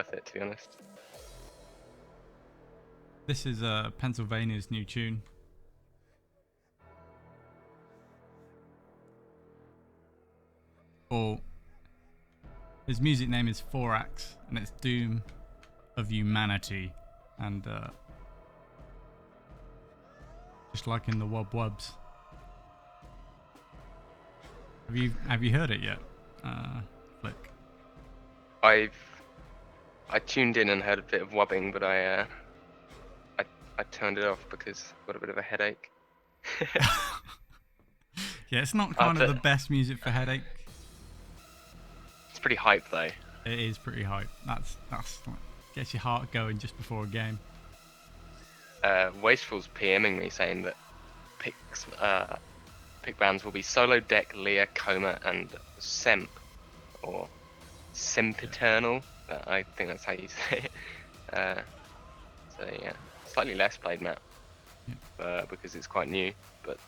worth it, to be honest. This is Pennsylvania's new tune. Or his music name is Forax, and it's Doom of Humanity, and just like in the Wob Wobs. Have you heard it yet, Flick? I tuned in and heard a bit of wobbing, but I turned it off because I've got a bit of a headache. Yeah, it's not kind of the best music for headache. It's pretty hype though. It is pretty hype. That's gets your heart going just before a game. Wasteful's PMing me saying that pick bands will be Solo Deck, Leah, Coma, and Semp, or Sempiternal. I think that's how you say it. So yeah, slightly less played map, because it's quite new, but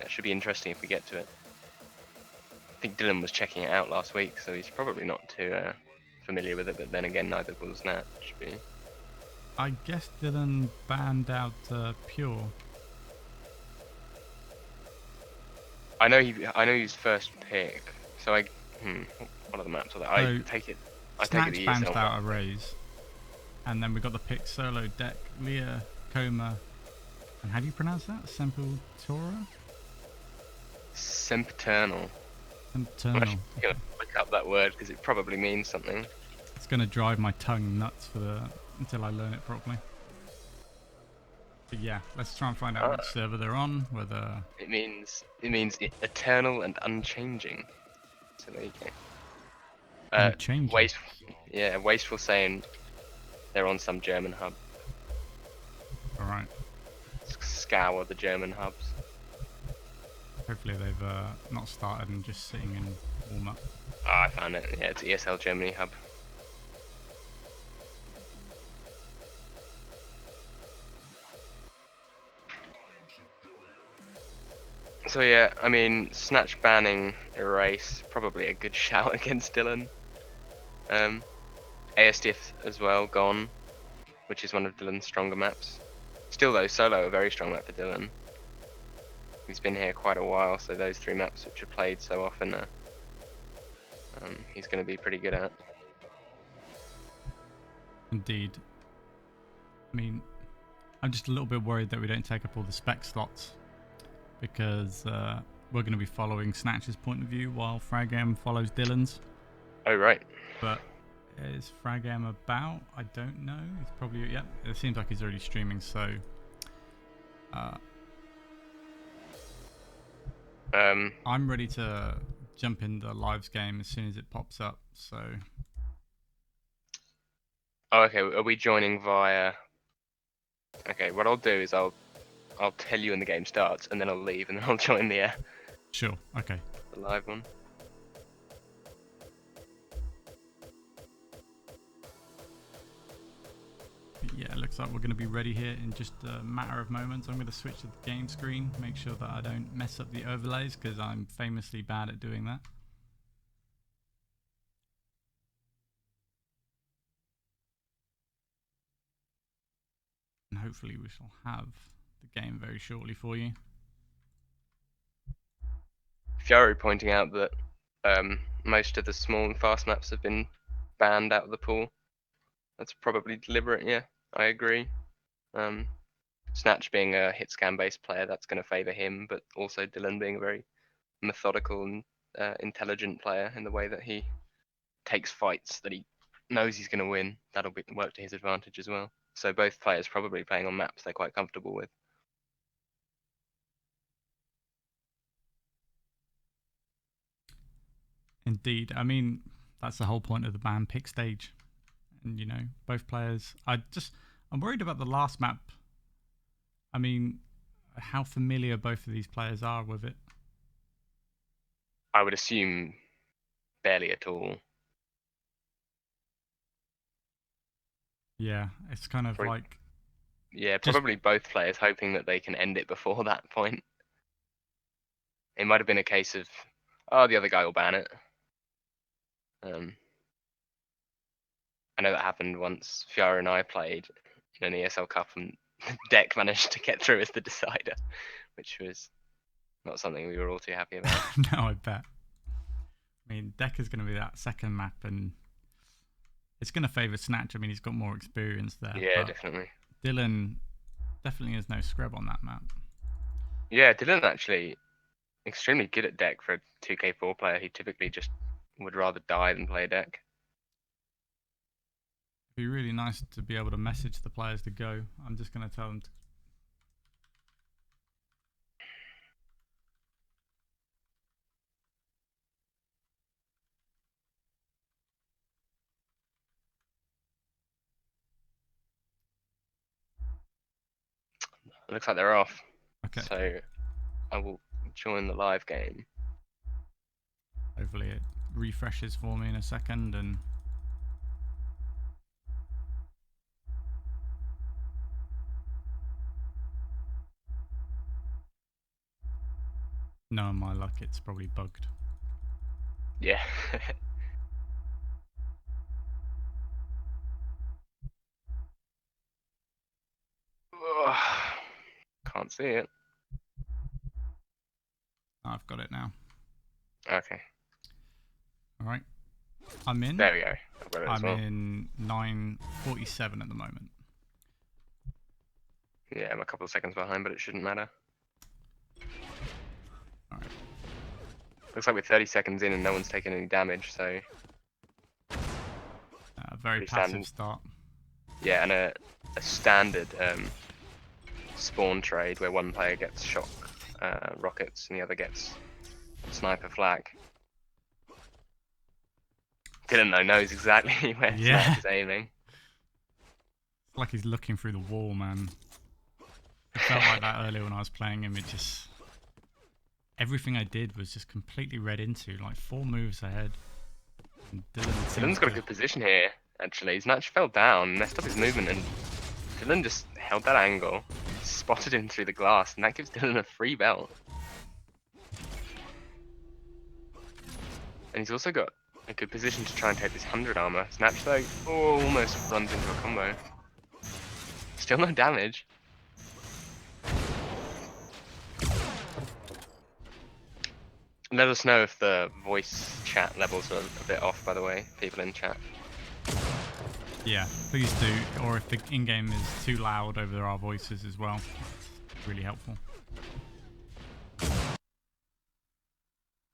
it should be interesting if we get to it. I think Dylan was checking it out last week, so he's probably not too familiar with it, but then again, neither was Znatch. I guess Dylan banned out Pure. I know he's first pick, so what are the maps of that? I take it Snatch banned out Arrays, and then we got the pick Solo Deck, Leah, Coma, and how do you pronounce that? Sempiternal? Sempiternal. Sempiternal. I'm gonna look up that word because it probably means something. It's gonna drive my tongue nuts until I learn it properly. But yeah, let's try and find out which server they're on. Whether it means eternal and unchanging. So there you go. Unchanging. Wasteful saying they're on some German hub. All right. Scour the German hubs. Hopefully they've not started and just sitting in warm up. Oh, I found it. Yeah, it's ESL Germany hub. So yeah, I mean, Snatch banning Erase, probably a good shout against Dylan. ASDF as well, gone, which is one of Dylan's stronger maps. Still though, Solo a very strong map for Dylan. He's been here quite a while, so those three maps which are played so often, he's going to be pretty good at. Indeed. I mean, I'm just a little bit worried that we don't take up all the spec slots, because we're going to be following Snatch's point of view while Fragam follows Dylan's. Oh, right. But is Fragam about? I don't know. He's probably, yeah, it seems like he's already streaming, so... I'm ready to jump in the lives game as soon as it pops up, so... Oh, okay, are we joining via... Okay, what I'll do is I'll tell you when the game starts, and then I'll leave, and then I'll join the Sure, okay. The live one. Yeah, it looks like we're going to be ready here in just a matter of moments. I'm going to switch to the game screen, make sure that I don't mess up the overlays, because I'm famously bad at doing that. And hopefully we shall have the game very shortly for you. Fiori pointing out that most of the small and fast maps have been banned out of the pool. That's probably deliberate, yeah, I agree. Snatch being a hit scan based player, that's going to favour him, but also Dylan being a very methodical and intelligent player in the way that he takes fights that he knows he's going to win, that'll work to his advantage as well. So both players probably playing on maps they're quite comfortable with. Indeed. I mean, that's the whole point of the ban pick stage. And, you know, both players... I'm worried about the last map. I mean, how familiar both of these players are with it. I would assume barely at all. Yeah, it's kind of like... Yeah, probably both players hoping that they can end it before that point. It might have been a case of, oh, the other guy will ban it. know that happened once. Fiora and I played in an ESL Cup, and the deck managed to get through as the decider, which was not something we were all too happy about. No, I bet. I mean, deck is going to be that second map, and it's going to favour Znatch. I mean, he's got more experience there. Yeah, but definitely. Dylan definitely is no scrub on that map. Yeah, Dylan actually extremely good at deck for a 2K4 player. He typically just would rather die than play deck. It'd be really nice to be able to message the players to go. I'm just going to tell them to. It looks like they're off. Okay. So I will join the live game. Hopefully it refreshes for me in a second and. Knowing my luck, it's probably bugged. Yeah. Can't see it. I've got it now. Okay. All right. I'm in. There we go. I've got it as I'm well. in 9:47 at the moment. Yeah, I'm a couple of seconds behind, but it shouldn't matter. All right. Looks like we're 30 seconds in and no one's taken any damage, so Very pretty passive standard. start. Yeah, and a standard spawn trade where one player gets shock rockets and the other gets sniper flak. Dylan though knows exactly where Znatch is aiming. It's like he's looking through the wall, man. It felt like that earlier when I was playing him. It just... Everything I did was just completely read into, like 4 moves ahead. And Dylan's got a good position here, actually. Znatch fell down, messed up his movement, and Dylan just held that angle, spotted him through the glass, and that gives Dylan a free belt. And he's also got a good position to try and take this 100 armor. Znatch though, almost runs into a combo. Still no damage. Let us know if the voice chat levels are a bit off, by the way, people in chat. Yeah, please do. Or if the in-game is too loud over our voices as well. Really helpful.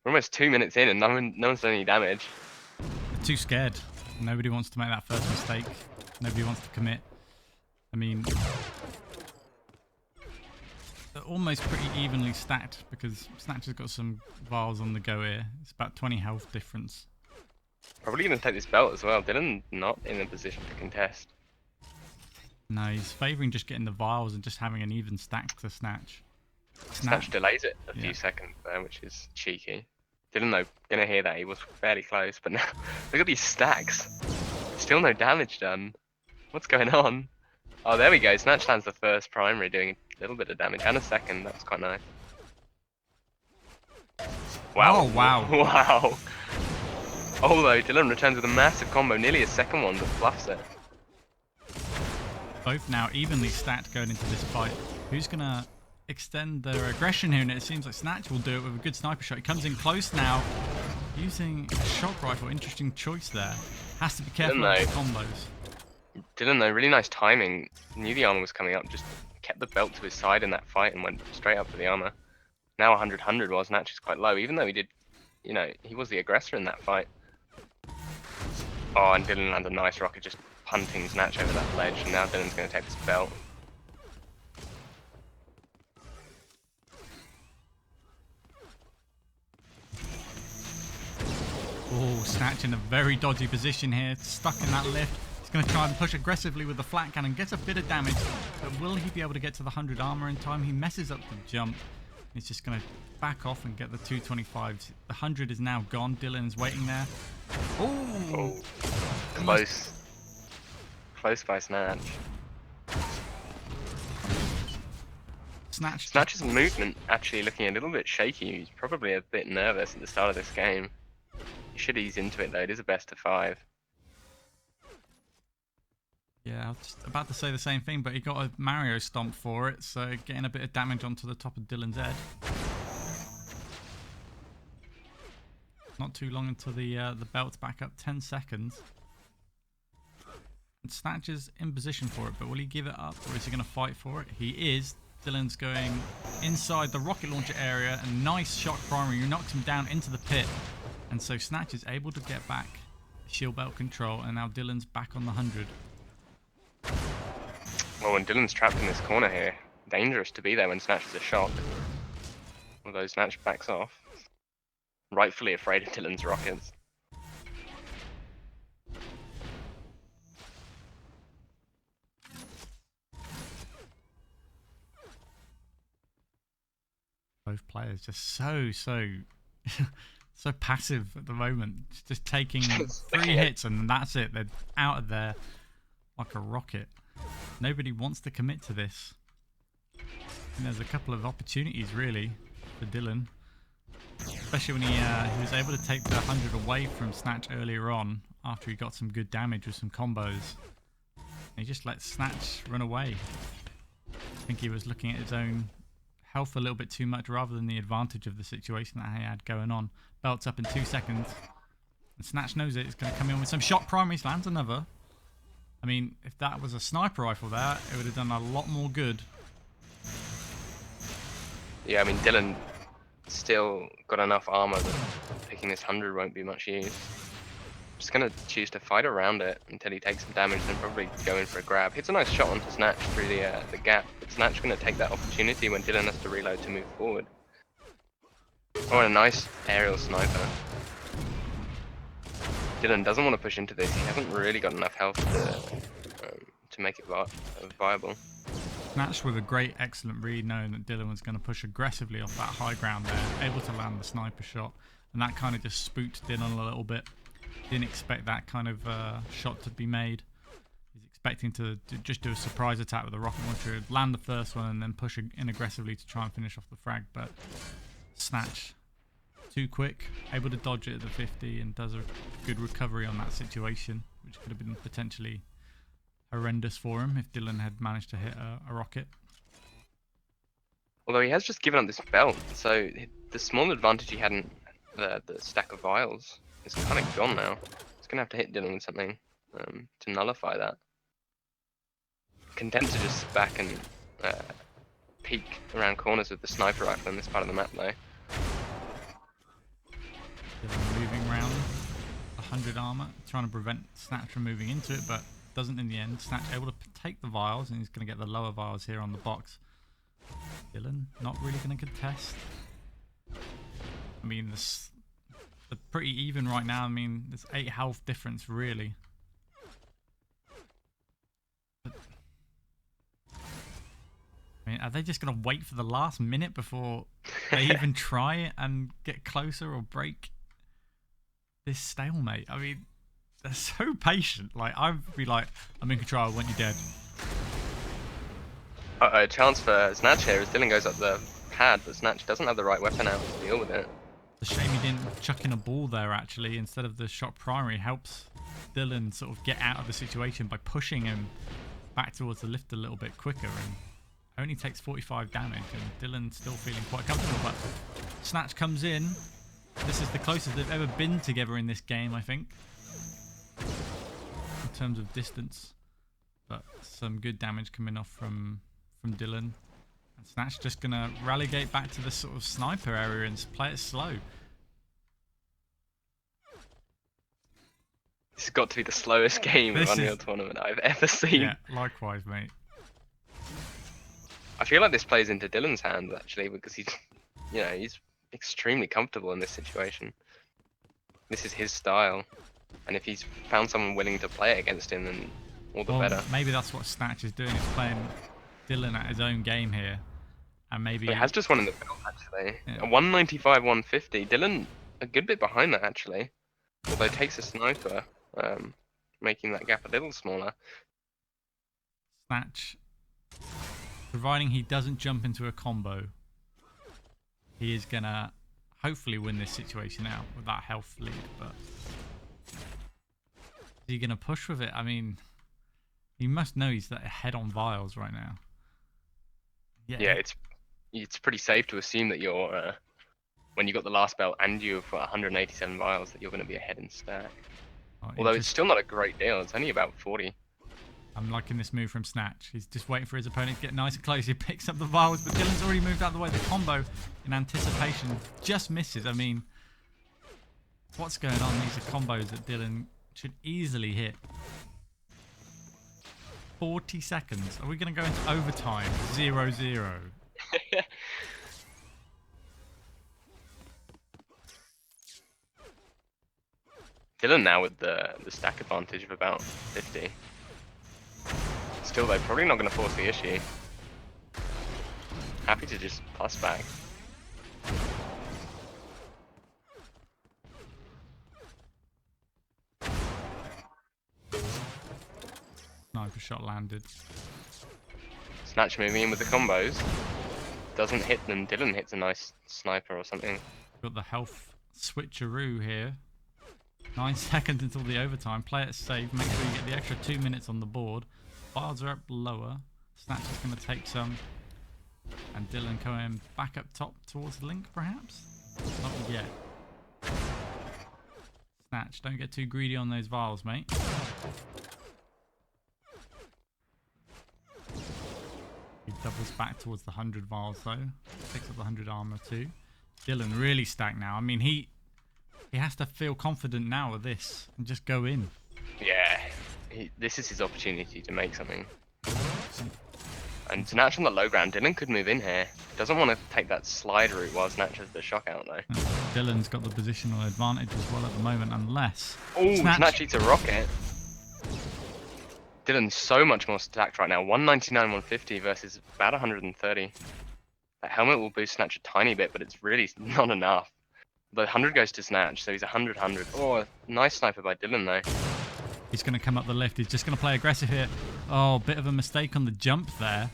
We're almost 2 minutes in and no one's done any damage. They're too scared. Nobody wants to make that first mistake. Nobody wants to commit. I mean... They're almost pretty evenly stacked because Znatch has got some vials on the go here. It's about 20 health difference. Probably going to take this belt as well. Dylan not in a position to contest. No, he's favouring just getting the vials and just having an even stack to Znatch. Znatch delays it a few seconds there, which is cheeky. Dylan though, gonna hear that, he was fairly close, but now, look at these stacks. Still no damage done. What's going on? Oh, there we go. Znatch lands the first primary, doing a little bit of damage, and a second. That was quite nice. Wow. Oh, wow. Wow. Although Dylan returns with a massive combo, nearly a second one, but fluffs it. Both now evenly stacked going into this fight. Who's going to extend their aggression here? And it seems like Znatch will do it with a good sniper shot. He comes in close now, using a shock rifle. Interesting choice there. Has to be careful with the combos. Dylan though, really nice timing. Knew the armor was coming up, just kept the belt to his side in that fight and went straight up for the armor. Now 100-100 while Znatch is quite low, even though he did, you know, he was the aggressor in that fight. Oh, and Dylan landed a nice rocket, just punting Znatch over that ledge, and now Dylan's going to take this belt. Oh, Znatch in a very dodgy position here, stuck in that lift. He's going to try and push aggressively with the flat cannon, gets a bit of damage, but will he be able to get to the 100 armor in time? He messes up the jump. He's just going to back off and get the 225. The 100 is now gone. Dylan's waiting there. Oh, close. Close by Znatch. Znatch's movement actually looking a little bit shaky. He's probably a bit nervous at the start of this game. He should ease into it though. It is a best of 5. Yeah, I was just about to say the same thing, but he got a Mario stomp for it, so getting a bit of damage onto the top of Dylan's head. Not too long until the belt's back up, 10 seconds. And Snatch is in position for it, but will he give it up, or is he going to fight for it? He is. Dylan's going inside the rocket launcher area, and nice shock primary, who knocks him down into the pit. And so Snatch is able to get back shield belt control, and now Dylan's back on the 100. Well, when Dylan's trapped in this corner here, dangerous to be there when Snatch is a shock. Although Snatch backs off. Rightfully afraid of Dylan's rockets. Both players just so so passive at the moment. Just taking 3 hits and that's it. They're out of there like a rocket. Nobody wants to commit to this. And there's a couple of opportunities really for Dylan. Especially when he was able to take the 100 away from Snatch earlier on after he got some good damage with some combos. And he just let Snatch run away. I think he was looking at his own health a little bit too much rather than the advantage of the situation that he had going on. Belt's up in 2 seconds. And Snatch knows it. It's going to come in with some shot primaries. Lands another. I mean, if that was a sniper rifle there, it would have done a lot more good. Yeah, I mean, Dylan still got enough armor that picking this 100 won't be much use. Just going to choose to fight around it until he takes some damage and probably go in for a grab. Hits a nice shot onto Snatch through the gap, but Snatch going to take that opportunity when Dylan has to reload to move forward. Oh, and a nice aerial sniper. Dylan doesn't want to push into this. He hasn't really got enough health to make it viable. Snatch with a great, excellent read, knowing that Dylan was going to push aggressively off that high ground there, able to land the sniper shot, and that kind of just spooked Dylan a little bit. Didn't expect that kind of shot to be made. He's expecting to just do a surprise attack with a rocket launcher, land the first one, and then push in aggressively to try and finish off the frag. But Snatch, too quick, able to dodge it at the 50, and does a good recovery on that situation, which could have been potentially horrendous for him if Dylan had managed to hit a rocket. Although he has just given up this belt, so the small advantage he had in the stack of vials is kind of gone now. He's going to have to hit Dylan with something to nullify that. Content to just sit back and peek around corners with the sniper rifle in this part of the map though. Dylan moving around, 100 armor, trying to prevent Snatch from moving into it, but doesn't in the end. Snatch able to take the vials, and he's going to get the lower vials here on the box. Dylan not really going to contest. I mean, they're pretty even right now. I mean, there's 8 health difference really. But, I mean, are they just going to wait for the last minute before they even try and get closer or break this stalemate? I mean, they're so patient. Like, I'd be like, I'm in control, I want you dead. A chance for Snatch here as Dylan goes up the pad, but Snatch doesn't have the right weapon out to deal with it. It's a shame he didn't chuck in a ball there, actually, instead of the shot primary. Helps Dylan sort of get out of the situation by pushing him back towards the lift a little bit quicker, and only takes 45 damage, and Dylan's still feeling quite comfortable, but Snatch comes in. This is the closest they've ever been together in this game, I think, in terms of distance, but some good damage coming off from Dylan. And Snatch just going to relegate back to the sort of sniper area and play it slow. This has got to be the slowest game of Unreal Tournament I've ever seen. Yeah, likewise, mate. I feel like this plays into Dylan's hands, actually, because he's extremely comfortable in this situation. This is his style. And if he's found someone willing to play it against him, then all the better. Maybe that's what Snatch is doing. He's playing Dylan at his own game here. And maybe he has just won in the belt, actually. Yeah. A 195, 150. Dylan, a good bit behind that, actually. Although takes a sniper, making that gap a little smaller. Snatch, providing he doesn't jump into a combo, he is going to hopefully win this situation out with that health lead. But is he going to push with it? I mean, He must know he's ahead on vials right now. Yeah, it's pretty safe to assume that you're when you got the last belt and you've got 187 vials that you're going to be ahead in stack. Although it's still not a great deal. It's only about 40. I'm liking this move from Znatch. He's just waiting for his opponent to get nice and close. He picks up the vials, but Dylan's already moved out of the way. The combo in anticipation just misses. I mean, what's going on? These are combos that Dylan should easily hit. 40 seconds. Are we going to go into overtime? 0-0. Dylan now with the stack advantage of about 50. Still though, probably not going to force the issue. Happy to just plus back. Sniper shot landed. Snatch moving in with the combos. Doesn't hit them. Dylan hits a nice sniper or something. Got the health switcheroo here. 9 seconds until the overtime. Play it safe. Make sure you get the extra 2 minutes on the board. Bars are up lower. Snatch is going to take some. And Dylan going back up top towards Link, perhaps? Not yet. Snatch, don't get too greedy on those vials, mate. He doubles back towards the 100 vials, though. Picks up the 100 armor, too. Dylan really stacked now. I mean, he has to feel confident now with this and just go in. Yeah, this is his opportunity to make something. And Znatch on the low ground, Dylan could move in here. Doesn't want to take that slide route while Znatch has the shock out though. Dylan's got the positional advantage as well at the moment, unless... Oh, Znatch eats a rocket. Dylan's so much more stacked right now. 199, 150 versus about 130. That helmet will boost Znatch a tiny bit, but it's really not enough. The 100 goes to Znatch, so he's 100, 100. Oh, nice sniper by Dylan though. He's going to come up the lift. He's just going to play aggressive here. Oh, bit of a mistake on the jump there.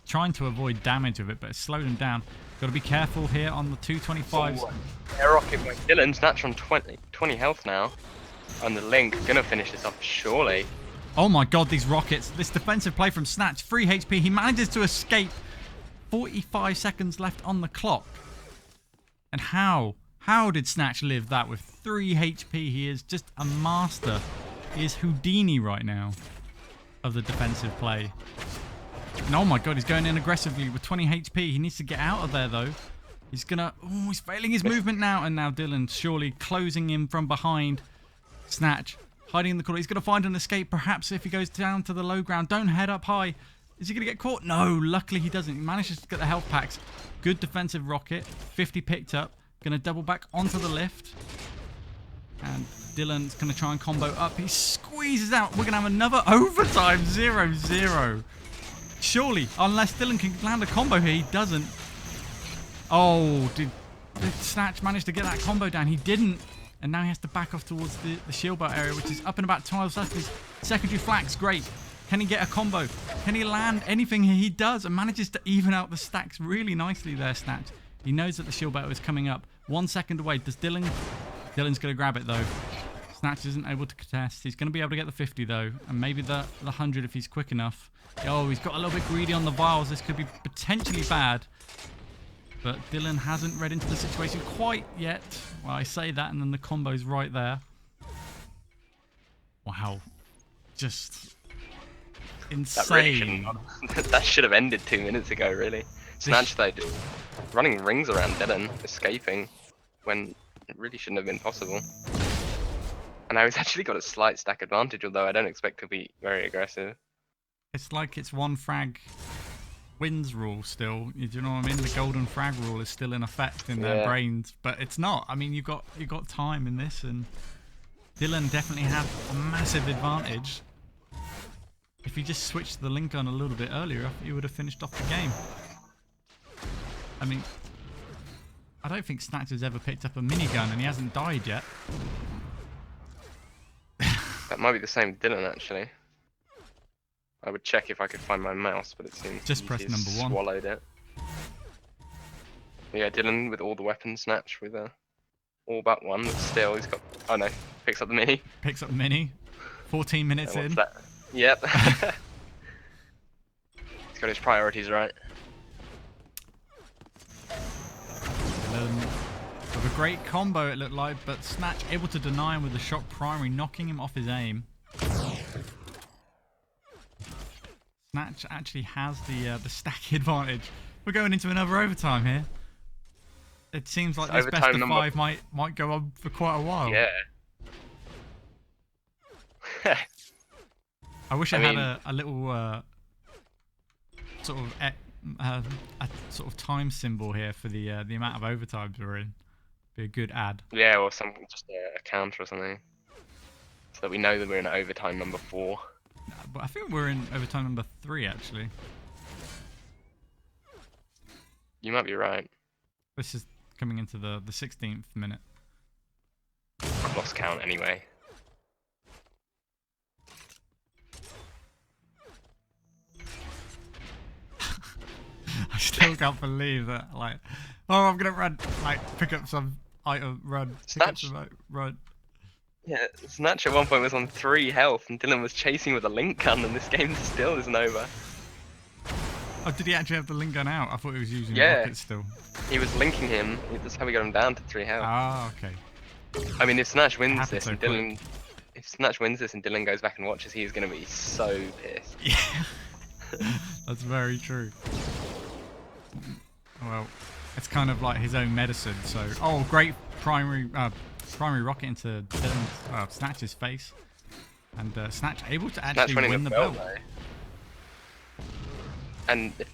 Trying to avoid damage of it, but it's slowed him down. Got to be careful here on the 225s. Oh, air rocket by Dylan. Znatch on 20 health now. On the Link, gonna finish this off surely. Oh my god, these rockets. This defensive play from Znatch. 3 HP. He manages to escape. 45 seconds left on the clock. And how? How did Znatch live that with 3 HP? He is just a master. He is Houdini right now of the defensive play. And oh my god, he's going in aggressively with 20 HP. He needs to get out of there though. He's gonna... Oh, he's failing his movement now. And now Dylan surely closing him from behind. Znatch hiding in the corner. He's gonna find an escape perhaps if he goes down to the low ground. Don't head up high. Is he gonna get caught? No, luckily he doesn't. He manages to get the health packs. Good defensive rocket. 50 picked up. Gonna double back onto the lift. And Dylan's gonna try and combo up. He squeezes out. We're gonna have another overtime. 0-0. Surely, unless Dylan can land a combo here, he doesn't. Oh, did Znatch manage to get that combo down? He didn't. And now he has to back off towards the shield belt area, which is up in about 12 seconds. Secondary flags, great. Can he get a combo? Can he land anything here? He does and manages to even out the stacks really nicely there, Znatch. He knows that the shield belt is coming up. 1 second away. Does Dylan... Dylan's going to grab it, though. Znatch isn't able to contest. He's going to be able to get the 50, though. And maybe the 100 if he's quick enough. Oh, he's got a little bit greedy on the vials. This could be potentially bad. But Dylan hasn't read into the situation quite yet. Well, I say that, and then the combo's right there. Wow. Just... insane. That should have ended 2 minutes ago, really. Znatch, though, just running rings around Dylan, escaping, when it really shouldn't have been possible. And now he's actually got a slight stack advantage, although I don't expect to be very aggressive. It's like it's one frag wins rule still. Do you know what I mean? The golden frag rule is still in effect in their brains, but it's not. I mean, you got time in this, and Dylan definitely had a massive advantage. If he just switched the Link on a little bit earlier, he would have finished off the game. I mean, I don't think Znatch has ever picked up a minigun, and he hasn't died yet. That might be the same Dylan, actually. I would check if I could find my mouse, but it seems just press number 1. Swallowed it. Yeah, Dylan with all the weapons, Znatch with all but one. But still, he's got... Oh no, picks up the mini. Picks up the mini. 14 minutes in. That? Yep. He's got his priorities right. With a great combo, it looked like, but Znatch able to deny him with the shock primary, knocking him off his aim. Znatch actually has the stack advantage. We're going into another overtime here. It seems like this best of 5 might go on for quite a while. Yeah. I wish I had a little sort of time symbol here for the amount of overtimes we're in. Be a good ad. Yeah, or something, just a counter or something, so that we know that we're in overtime number 4. No, but I think we're in overtime number 3 actually. You might be right. This is coming into the 16th minute. I've lost count anyway. I still can't believe that. Like, oh, I'm gonna run. Like, pick up some item, run. Pick up some run. Yeah, Znatch at one point was on 3 health, and Dylan was chasing with a link gun, and this game still isn't over. Oh, did he actually have the link gun out? I thought he was using rockets still. He was linking him. That's how we got him down to 3 health. Ah, okay. I mean, if Znatch wins this, so and Dylan, if Znatch wins this, and Dylan goes back and watches, he's gonna be so pissed. Yeah, that's very true. Well, it's kind of like his own medicine. So, oh, great primary rocket into Dylan's Znatch's face, and Znatch able to actually win the belt. And if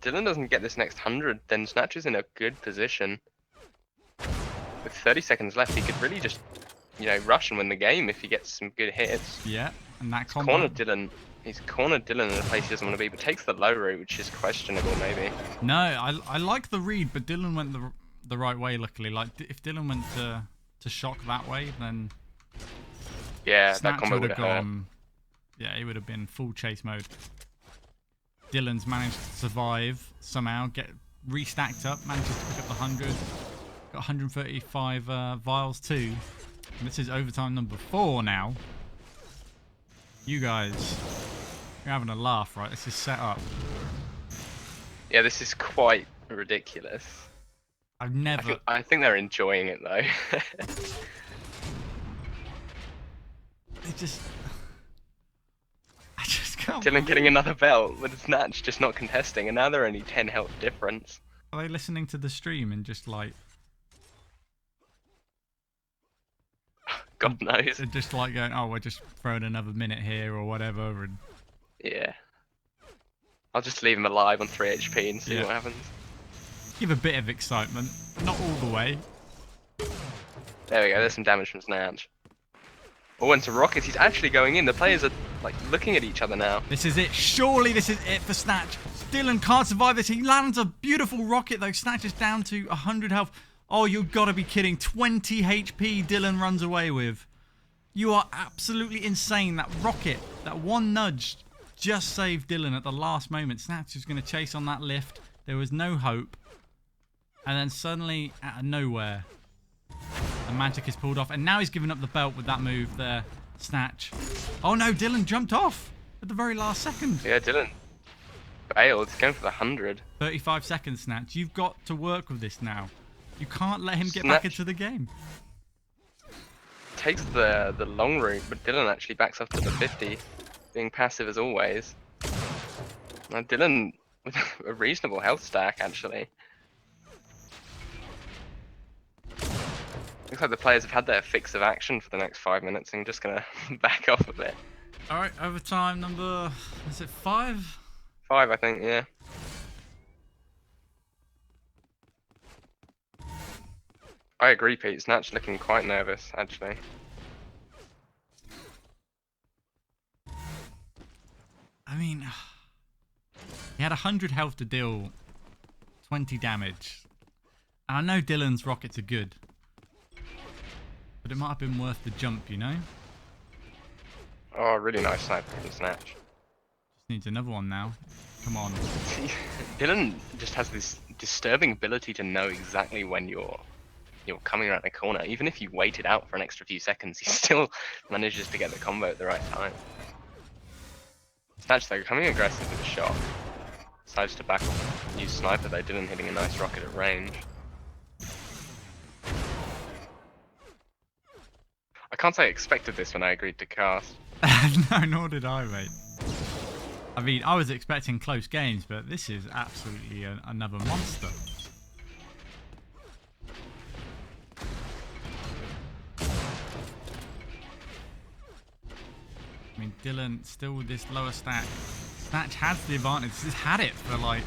Dylan doesn't get this next 100, then Znatch is in a good position. With 30 seconds left, he could really just, you know, rush and win the game if he gets some good hits. Yeah, and that combo. He's cornered Dylan in a place he doesn't want to be, but takes the low route, which is questionable, maybe. No, I like the read, but Dylan went the right way. Luckily, like if Dylan went to shock that way, then yeah, Znatch that combo would have gone. Yeah, he would have been full chase mode. Dylan's managed to survive somehow, get restacked up, manages to pick up the 100, got 135 vials too. And this is overtime number 4 now. You guys, you're having a laugh, right? This is set up. Yeah, this is quite ridiculous. I've never. I think they're enjoying it though. It just. I just can't. Dylan getting another belt with Znatch just not contesting, and now they're only 10 health difference. Are they listening to the stream and just like? God knows. They're just like going, oh, we're just throwing another minute here or whatever, and. Yeah. I'll just leave him alive on 3 HP and see what happens. Give a bit of excitement, not all the way. There we go, there's some damage from Znatch. Oh, and some rockets, he's actually going in. The players are like looking at each other now. This is it, surely this is it for Znatch. Dylan can't survive this, he lands a beautiful rocket though. Znatch is down to 100 health. Oh, you've got to be kidding, 20 HP Dylan runs away with. You are absolutely insane. That rocket, that one nudge just saved Dylan at the last moment. Znatch was going to chase on that lift. There was no hope. And then suddenly, out of nowhere, the magic is pulled off. And now he's given up the belt with that move there. Znatch. Oh no, Dylan jumped off at the very last second. Yeah, Dylan bailed. He's going for the 100. 35 seconds, Znatch. You've got to work with this now. You can't let him get back into the game. Takes the long route, but Dylan actually backs up to the 50, being passive as always. Now Dylan with a reasonable health stack actually. Looks like the players have had their fix of action for the next 5 minutes and just gonna back off a bit. Alright, overtime number, is it 5? 5, I think, yeah. I agree, Pete. Znatch looking quite nervous, actually. I mean, he had 100 health to deal 20 damage. And I know Dylan's rockets are good. But it might have been worth the jump, you know? Oh, really nice sniper from Znatch. Just needs another one now. Come on. Dylan just has this disturbing ability to know exactly when you're coming around the corner. Even if you wait it out for an extra few seconds, he still manages to get the combo at the right time. Znatch though, coming aggressive with a shot. Decides to back off, use sniper though. Dylan hitting a nice rocket at range. I can't say I expected this when I agreed to cast. No, nor did I, mate. I mean, I was expecting close games, but this is absolutely another monster. I mean, Dylan still with this lower stack. Znatch has the advantage. He's had it for like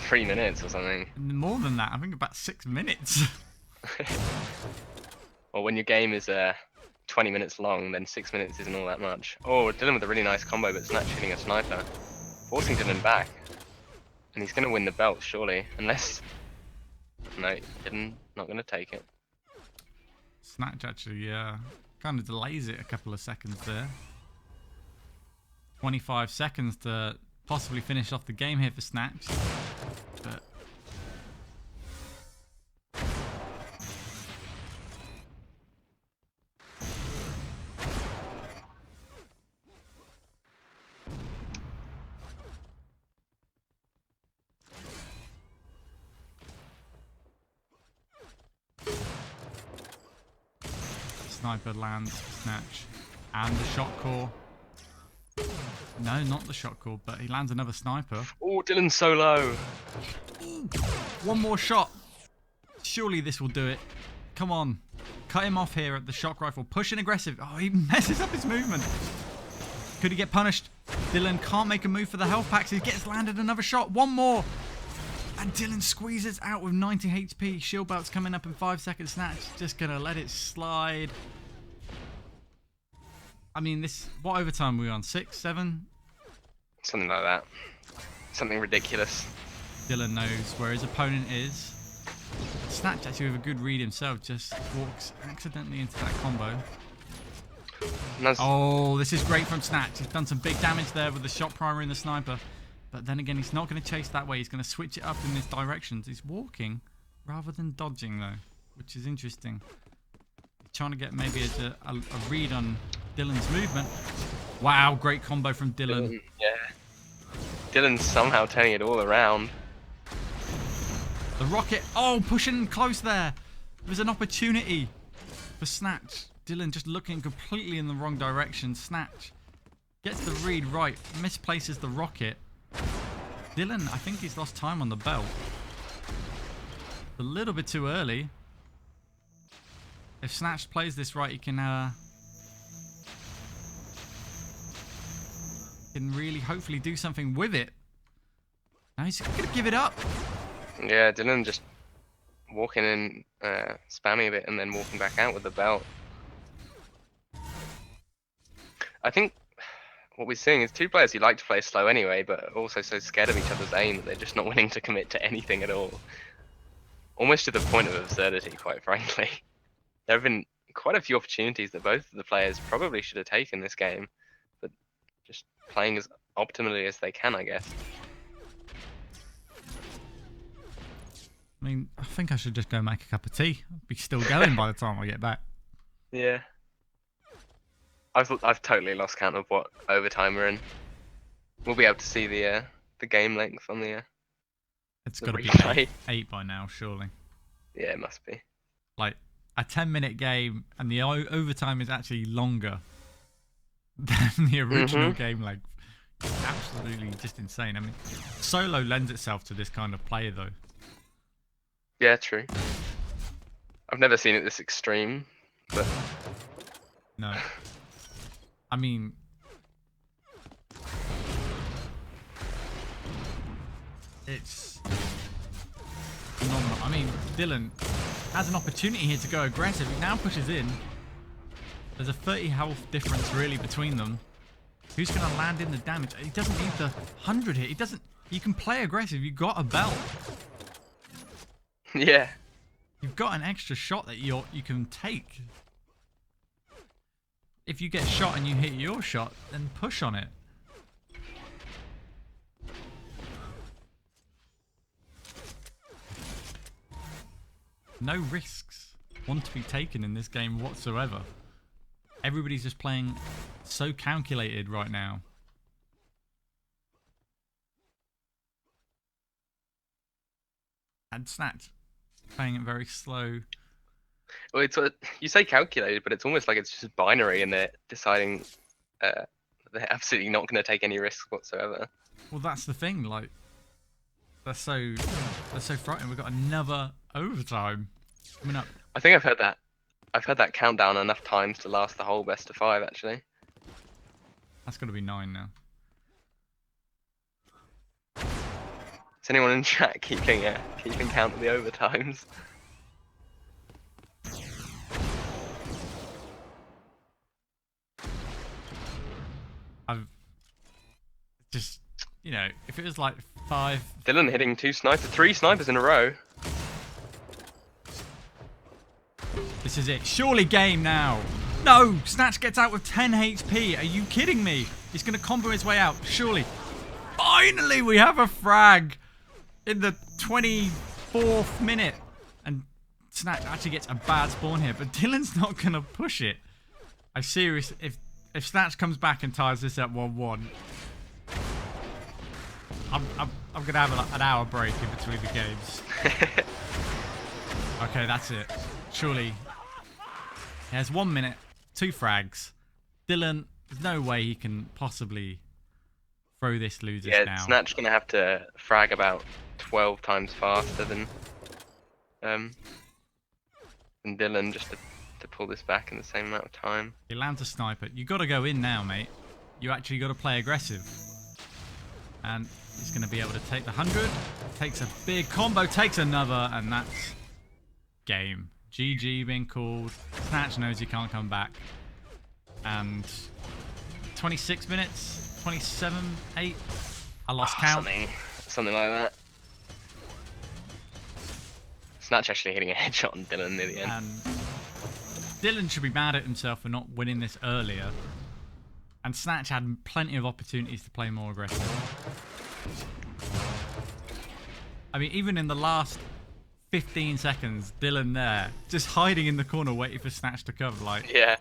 3 minutes or something. more than that. I think about 6 minutes. Well, when your game is 20 minutes long, then 6 minutes isn't all that much. Oh, Dylan with a really nice combo, but Znatch hitting a sniper, forcing Dylan back, and he's gonna win the belt surely, unless no, Dylan not gonna take it. Znatch actually, kind of delays it a couple of seconds there. 25 seconds to possibly finish off the game here for Znatch. But sniper lands Znatch and the shot core. No, not the shot core, but he lands another sniper. Oh, Dylan's so low. One more shot. Surely this will do it. Come on. Cut him off here at the shock rifle. Pushing aggressive. Oh, he messes up his movement. Could he get punished? Dylan can't make a move for the health packs. He gets landed another shot. One more. And Dylan squeezes out with 90 HP. Shield belt's coming up in 5 seconds. Znatch just going to let it slide. I mean, this. What overtime are we on? 6, 7? Something like that. Something ridiculous. Dylan knows where his opponent is. Znatch actually with a good read himself just walks accidentally into that combo. Oh, this is great from Znatch. He's done some big damage there with the shot primer and the sniper. But then again, he's not going to chase that way. He's going to switch it up in this direction. He's walking rather than dodging though, which is interesting. He's trying to get maybe a read on Dylan's movement. Wow, great combo from Dylan. Yeah. Dylan's somehow turning it all around. The rocket. Oh, pushing close there. There's an opportunity for Znatch. Dylan just looking completely in the wrong direction. Znatch gets the read right. Misplaces the rocket. Dylan, I think he's lost time on the belt. A little bit too early. If Znatch plays this right, he can really hopefully do something with it. Now he's going to give it up. Yeah, Dylan just walking in, spamming a bit, and then walking back out with the belt. I think what we're seeing is two players who like to play slow anyway, but are also so scared of each other's aim that they're just not willing to commit to anything at all. Almost to the point of absurdity, quite frankly. There have been quite a few opportunities that both of the players probably should have taken this game, but just playing as optimally as they can, I guess. I mean, I think I should just go make a cup of tea. I'll be still going by the time I get back. Yeah. I've totally lost count of what overtime we're in. We'll be able to see the game length on the It's got to be replay. 8 by now, surely. Yeah, it must be. Like a 10-minute game, and the overtime is actually longer than the original game length. Absolutely just insane. I mean, solo lends itself to this kind of play, though. Yeah, true. I've never seen it this extreme, but No. I mean, it's phenomenal. I mean, Dylan has an opportunity here to go aggressive. He now pushes in. There's a 30 health difference really between them. Who's going to land in the damage? He doesn't need the 100 hit. He doesn't. You can play aggressive. You've got a belt. yeah. You've got an extra shot that you can take. If you get shot and you hit your shot, then push on it. No risks want to be taken in this game whatsoever. Everybody's just playing so calculated right now. And Snatch playing it very slow. Well, it's you say calculated, but it's almost like it's just binary, and they're deciding they're absolutely not going to take any risks whatsoever. Well, that's the thing. Like, they're so frightened. We've got another overtime coming up. I think I've heard that. I've heard that countdown enough times to last the whole best of 5. Actually, That's got to be 9 now. is anyone in chat keeping count of the overtimes? I've just, if it was like 5. Dylan hitting 3 snipers in a row. This is it. Surely game now. No! Snatch gets out with 10 HP. Are you kidding me? He's going to combo his way out. Surely. Finally, we have a frag in the 24th minute. And Snatch actually gets a bad spawn here. But Dylan's not going to push it. I'm serious. If Snatch comes back and ties this up 1-1, I'm going to have an hour break in between the games. Okay, that's it. Surely. He has 1 minute, 2 frags. Dylan, there's no way he can possibly throw this losers down. Yeah, Snatch gonna have to frag about 12 times faster than Dylan just to pull this back in the same amount of time. He lands a sniper. You got to go in now, mate. You actually got to play aggressive. And he's going to be able to take the 100. Takes a big combo, takes another, and that's game. GG being called. Snatch knows he can't come back. And 26 minutes, 27, 8. I lost count. Something like that. Snatch actually hitting a headshot on Dylan near the end. And Dylan should be mad at himself for not winning this earlier. And Snatch had plenty of opportunities to play more aggressive. I mean, even in the last 15 seconds, Dylan there, just hiding in the corner waiting for Snatch to cover. Like, yeah.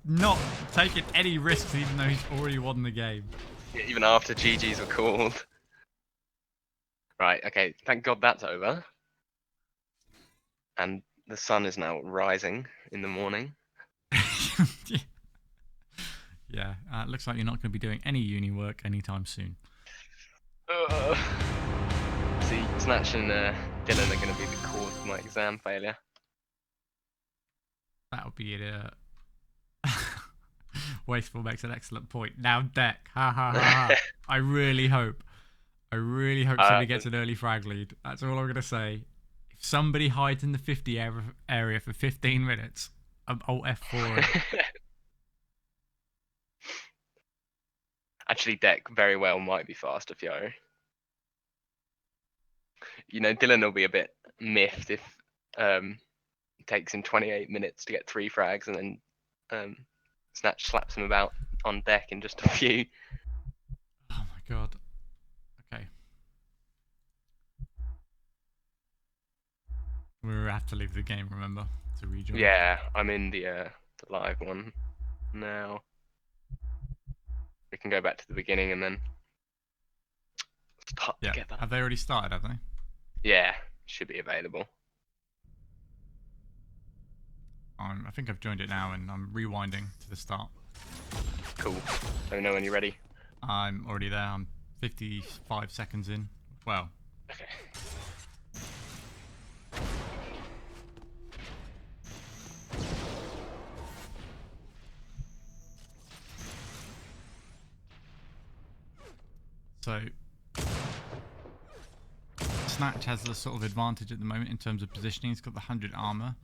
Not taking any risks even though he's already won the game. Yeah, even after GGs were called. Right, okay, thank God that's over. And the sun is now rising in the morning. Yeah, it looks like you're not going to be doing any uni work anytime soon. See, Snatch and Dylan are going to be the cause of my exam failure. That would be it. Wasteful makes an excellent point. Now deck. Ha ha ha ha. I really hope somebody gets an early frag lead. That's all I'm going to say. If somebody hides in the 50 area for 15 minutes, I'm Alt F4. Actually, deck very well might be faster for you. You know, Dylan will be a bit miffed if it takes him 28 minutes to get 3 frags and then Snatch slaps him about on deck in just a few. Oh my god. Okay. We have to leave the game, remember, to rejoin. Yeah, I'm in the live one now. We can go back to the beginning and then start together. Have they already started, have they? Yeah, should be available. I think I've joined it now and I'm rewinding to the start. Cool. Let me know when you're ready. I'm already there. I'm 55 seconds in. Well. Okay. So, Snatch has the sort of advantage at the moment in terms of positioning. He's got the 100 armor.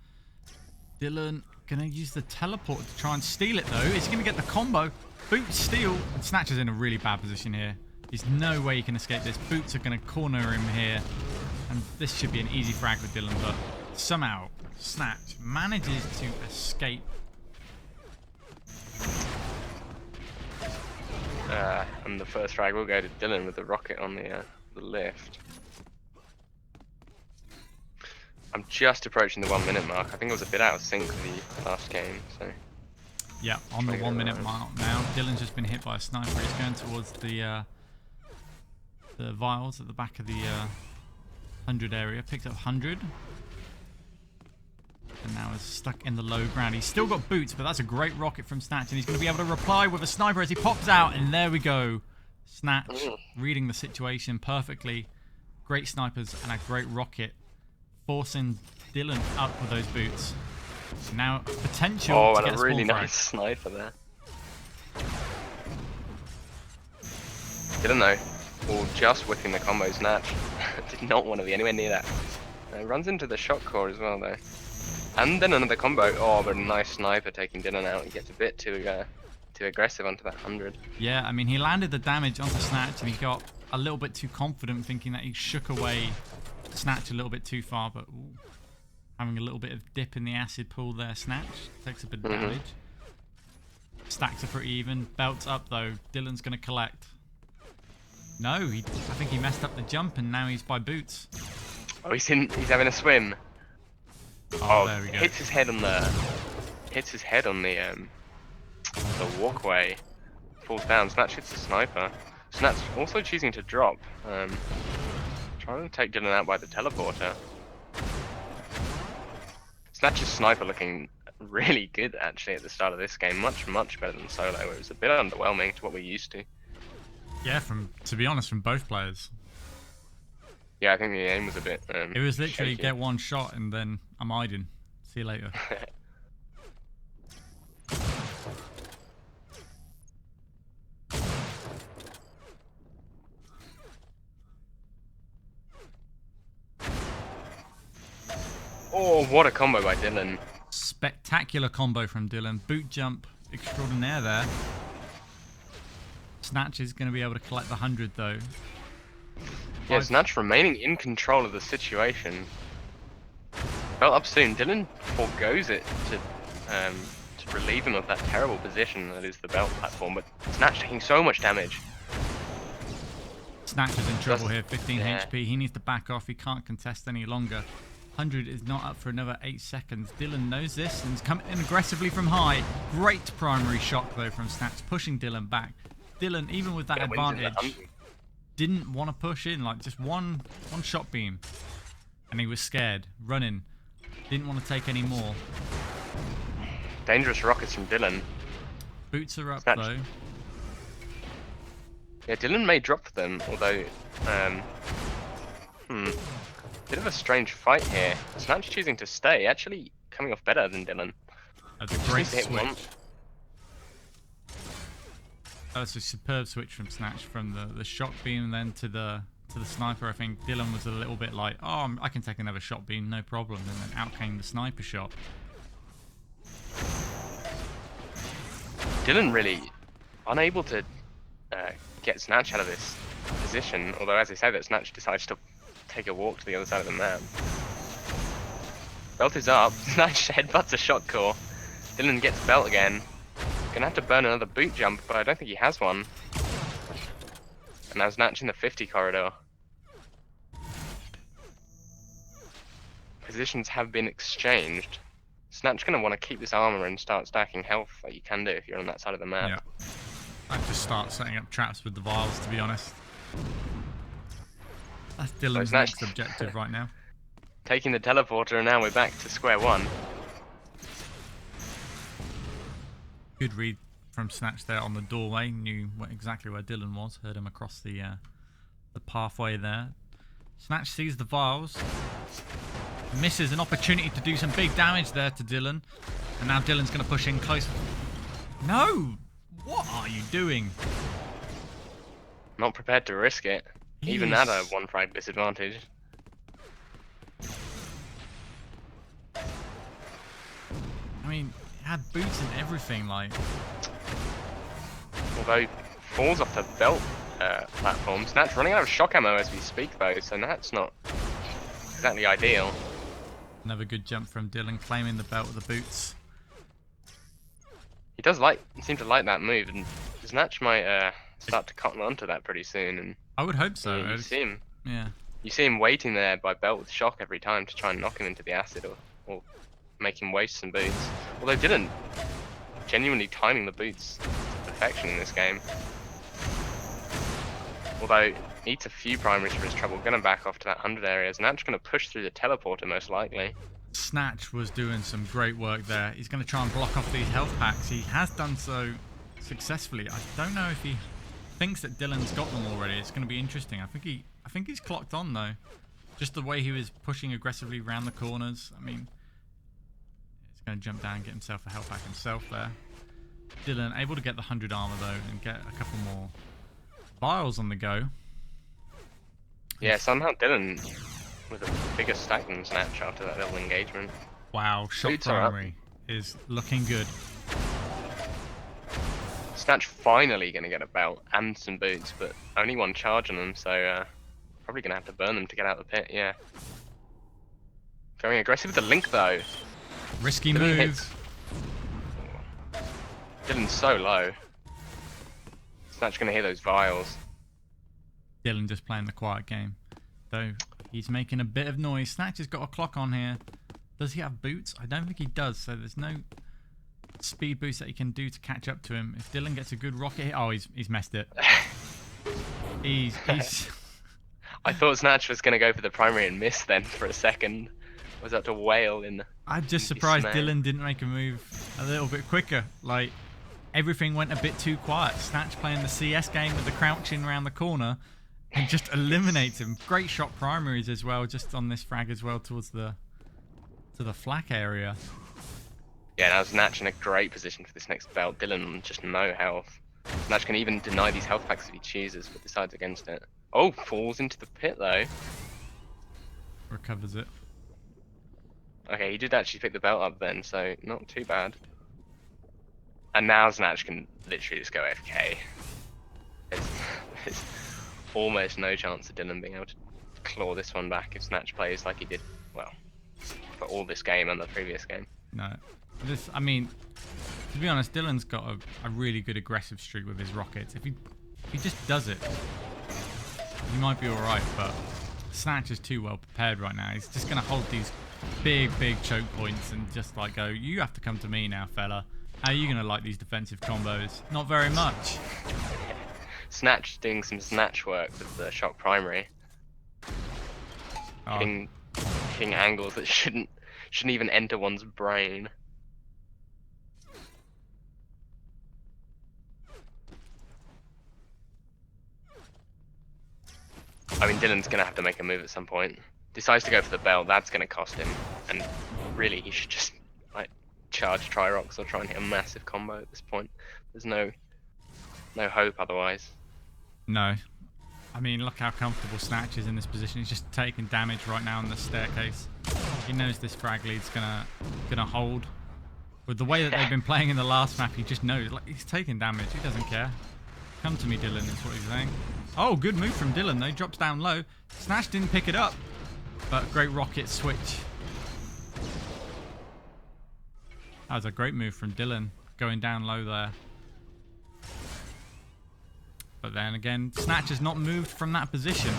Dylan gonna use the teleport to try and steal it though. Is he gonna get the combo? Boots steal. And Snatch is in a really bad position here. There's no way he can escape this. Boots are gonna corner him here. And this should be an easy frag with Dylan, but somehow Snatch manages to escape. And the first frag will go to Dylan with the rocket on the lift. I'm just approaching the 1 minute mark. I think it was a bit out of sync with the last game, so. Yeah, on the 1 minute mark now. Dylan's just been hit by a sniper. He's going towards the vials at the back of the 100 area. Picked up 100. And now is stuck in the low ground. He's still got boots, but that's a great rocket from Znatch. And he's going to be able to reply with a sniper as he pops out. And there we go. Znatch reading the situation perfectly. Great snipers and a great rocket. Forcing Dylan up with those boots. Now potential to and get a really spawn nice sniper there. Dylan though, all just whipping the combo. Znatch did not want to be anywhere near that. Runs into the shot core as well though. And then another combo. Oh, but a nice sniper taking Dylan out. He gets a bit too aggressive onto that 100. Yeah, I mean, he landed the damage onto Znatch and he got a little bit too confident, thinking that he shook away Znatch a little bit too far. But having a little bit of dip in the acid pool there, Znatch takes a bit of damage. Stacks are pretty even. Belts up though. Dylan's going to collect. No, I think he messed up the jump and now he's by boots. Oh, he's having a swim. Oh, there we go. Hits his head on the walkway. Falls down. Znatch hits the sniper. Znatch also choosing to drop. Trying to take Dylan out by the teleporter. Znatch's sniper looking really good actually at the start of this game. Much better than solo. It was a bit underwhelming to what we're used to. Yeah, to be honest, from both players. Yeah, I think the aim was a bit. It was literally shaky. get one shot and then I'm hiding. See you later. Oh, what a combo by Dylan. Spectacular combo from Dylan. Boot jump extraordinaire there. Znatch is going to be able to collect the 100 though. Yeah, Znatch remaining in control of the situation. Belt up soon. Dylan forgoes it to relieve him of that terrible position that is the belt platform, but Znatch taking so much damage. Znatch is in trouble here, 15 HP. He needs to back off. He can't contest any longer. 100 is not up for another 8 seconds. Dylan knows this and is coming in aggressively from high. Great primary shock though from Znatch, pushing Dylan back. Dylan, even with that advantage, didn't want to push in, like just one shot beam. And he was scared, running. Didn't want to take any more. Dangerous rockets from Dylan. Boots are up Znatch. though. Yeah, Dylan may drop them, although bit of a strange fight here. Znatch choosing to stay, actually coming off better than Dylan. That's a great switch. That's a superb switch from Znatch, from the shock beam then to the sniper. I think Dylan was a little bit like, oh, I can take another shot beam, no problem. And then out came the sniper shot. Dylan really unable to get Znatch out of this position, although as I say that Znatch decides to take a walk to the other side of the map. Belt is up, Znatch headbutts a shot core. Dylan gets belt again. Gonna have to burn another boot jump, but I don't think he has one. And now Znatch in the 50 corridor. Positions have been exchanged. Znatch gonna want to keep this armor and start stacking health like you can do if you're on that side of the map. Yeah. I'd just start setting up traps with the vials, to be honest. That's Dylan's next objective right now. Taking the teleporter, and now we're back to square one. Good read from Znatch there on the doorway. Knew exactly where Dylan was. Heard him across the pathway there. Znatch sees the vials. Misses an opportunity to do some big damage there to Dylan. And now Dylan's going to push in close. No! What are you doing? Not prepared to risk it. Even at a 1 frag disadvantage. I mean, he had boots and everything, like. Although falls off the belt platform. Znatch running out of shock ammo as we speak though, so that's not exactly ideal. Another good jump from Dylan, claiming the belt with the boots. He does seem to like that move, and Znatch might start to cotton onto that pretty soon. And I would hope so. you see him. Yeah. You see him waiting there by belt with shock every time to try and knock him into the acid or make him waste some boots. Although Dylan genuinely timing the boots to perfection in this game. Although Eats a few primaries for his trouble. Gonna back off to that 100 area. Znatch gonna push through the teleporter most likely. Snatch was doing some great work there. He's going to try and block off these health packs. He has done so successfully. I don't know if he thinks that Dylan's got them already. It's going to be interesting. I think he's clocked on though. Just the way he was pushing aggressively around the corners. I mean, he's going to jump down and get himself a health pack himself there. Dylan able to get the 100 armor though and get a couple more vials on the go. Yeah, somehow Dylan with a bigger stack than Znatch after that little engagement. Wow, shot Boots are up. primary is looking good. Znatch finally going to get a belt and some boots, but only one charge on them, so probably going to have to burn them to get out of the pit, yeah. Going aggressive with the link though. Risky Dylan move. hits. Dylan's so low. Snatch going to hear those vials. Dylan just playing the quiet game. Though he's making a bit of noise. Snatch has got a clock on here. Does he have boots? I don't think he does, so there's no speed boost that he can do to catch up to him. If Dylan gets a good rocket hit... Oh, he's messed it. he's I thought Snatch was going to go for the primary and miss then for a second. Was that to wail in... I'm just surprised Dylan didn't make a move a little bit quicker. Like, everything went a bit too quiet. Snatch playing the CS game with the crouching around the corner and just eliminates him. Great shot primaries as well, just on this frag as well towards the flak area. Yeah, now Znatch in a great position for this next belt. Dylan just no health. Znatch can even deny these health packs if he chooses, but decides against it. Oh, falls into the pit though. Recovers it. Okay, he did actually pick the belt up then, so not too bad. And now Znatch can literally just go AFK. There's almost no chance of Dylan being able to claw this one back if Znatch plays like he did, well, for all this game and the previous game. No. I mean, to be honest, Dylan's got a really good aggressive streak with his rockets. If he just does it, he might be alright, but Snatch is too well prepared right now. He's just going to hold these big choke points and just like go, you have to come to me now, fella. How are you going to like these defensive combos? Not very much. Snatch doing some Znatch work with the shock primary. Oh. Hitting angles that shouldn't even enter one's brain. I mean, Dylan's going to have to make a move at some point. Decides to go for the belt, that's going to cost him. And really, he should just like charge Trirox or try and hit a massive combo at this point. There's no hope otherwise. No. I mean, look how comfortable Snatch is in this position. He's just taking damage right now on the staircase. He knows this frag lead's gonna hold. With the way that they've been playing in the last map, he just knows. Like, he's taking damage. He doesn't care. Come to me, Dylan, is what he's saying. Oh, good move from Dylan, though. Drops down low. Snatch didn't pick it up. But great rocket switch. That was a great move from Dylan. Going down low there. But then again, Snatch has not moved from that position.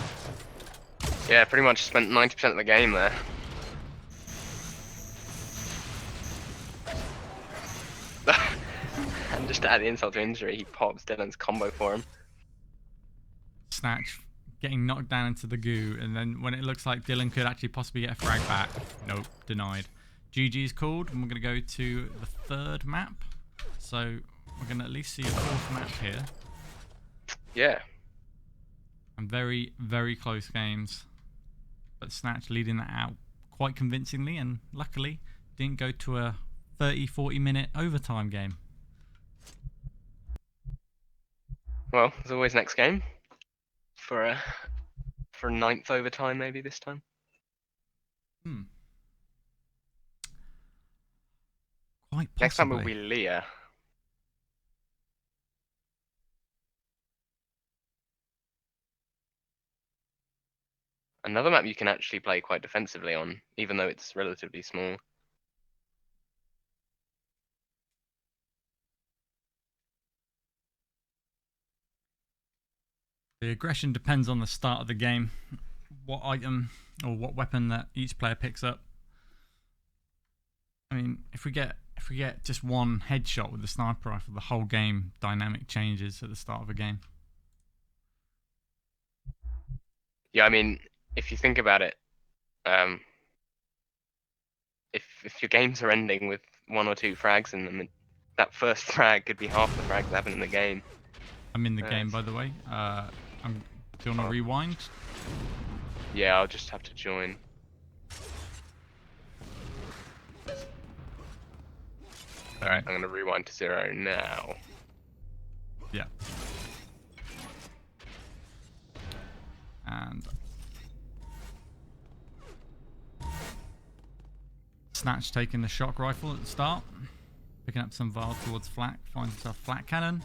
Yeah, pretty much spent 90% of the game there. And just to add insult to injury, he pops Dylan's combo for him. Snatch getting knocked down into the goo, and then when it looks like Dylan could actually possibly get a frag back, nope, denied. GG's called, and we're going to go to the third map. So we're going to at least see a fourth map here. Yeah. And very close games. But Snatch leading that out quite convincingly, and luckily didn't go to a 30-40 minute overtime game. Well, there's always next game. For a 9th overtime maybe this time. Quite possibly. Next time will be Leah. Another map you can actually play quite defensively on, even though it's relatively small. The aggression depends on the start of the game, what item or what weapon that each player picks up. I mean, if we get just one headshot with the sniper rifle, the whole game dynamic changes at the start of a game. Yeah, I mean, if you think about it, um, if your games are ending with 1 or 2 frags in them, that first frag could be half the frags that happen in the game. I'm in the game, by the way. Do you want to rewind? Yeah, I'll just have to join. Alright, I'm gonna rewind to 0 now. Yeah. And Snatch taking the shock rifle at the start. Picking up some vials towards flak. Finds himself flak cannon.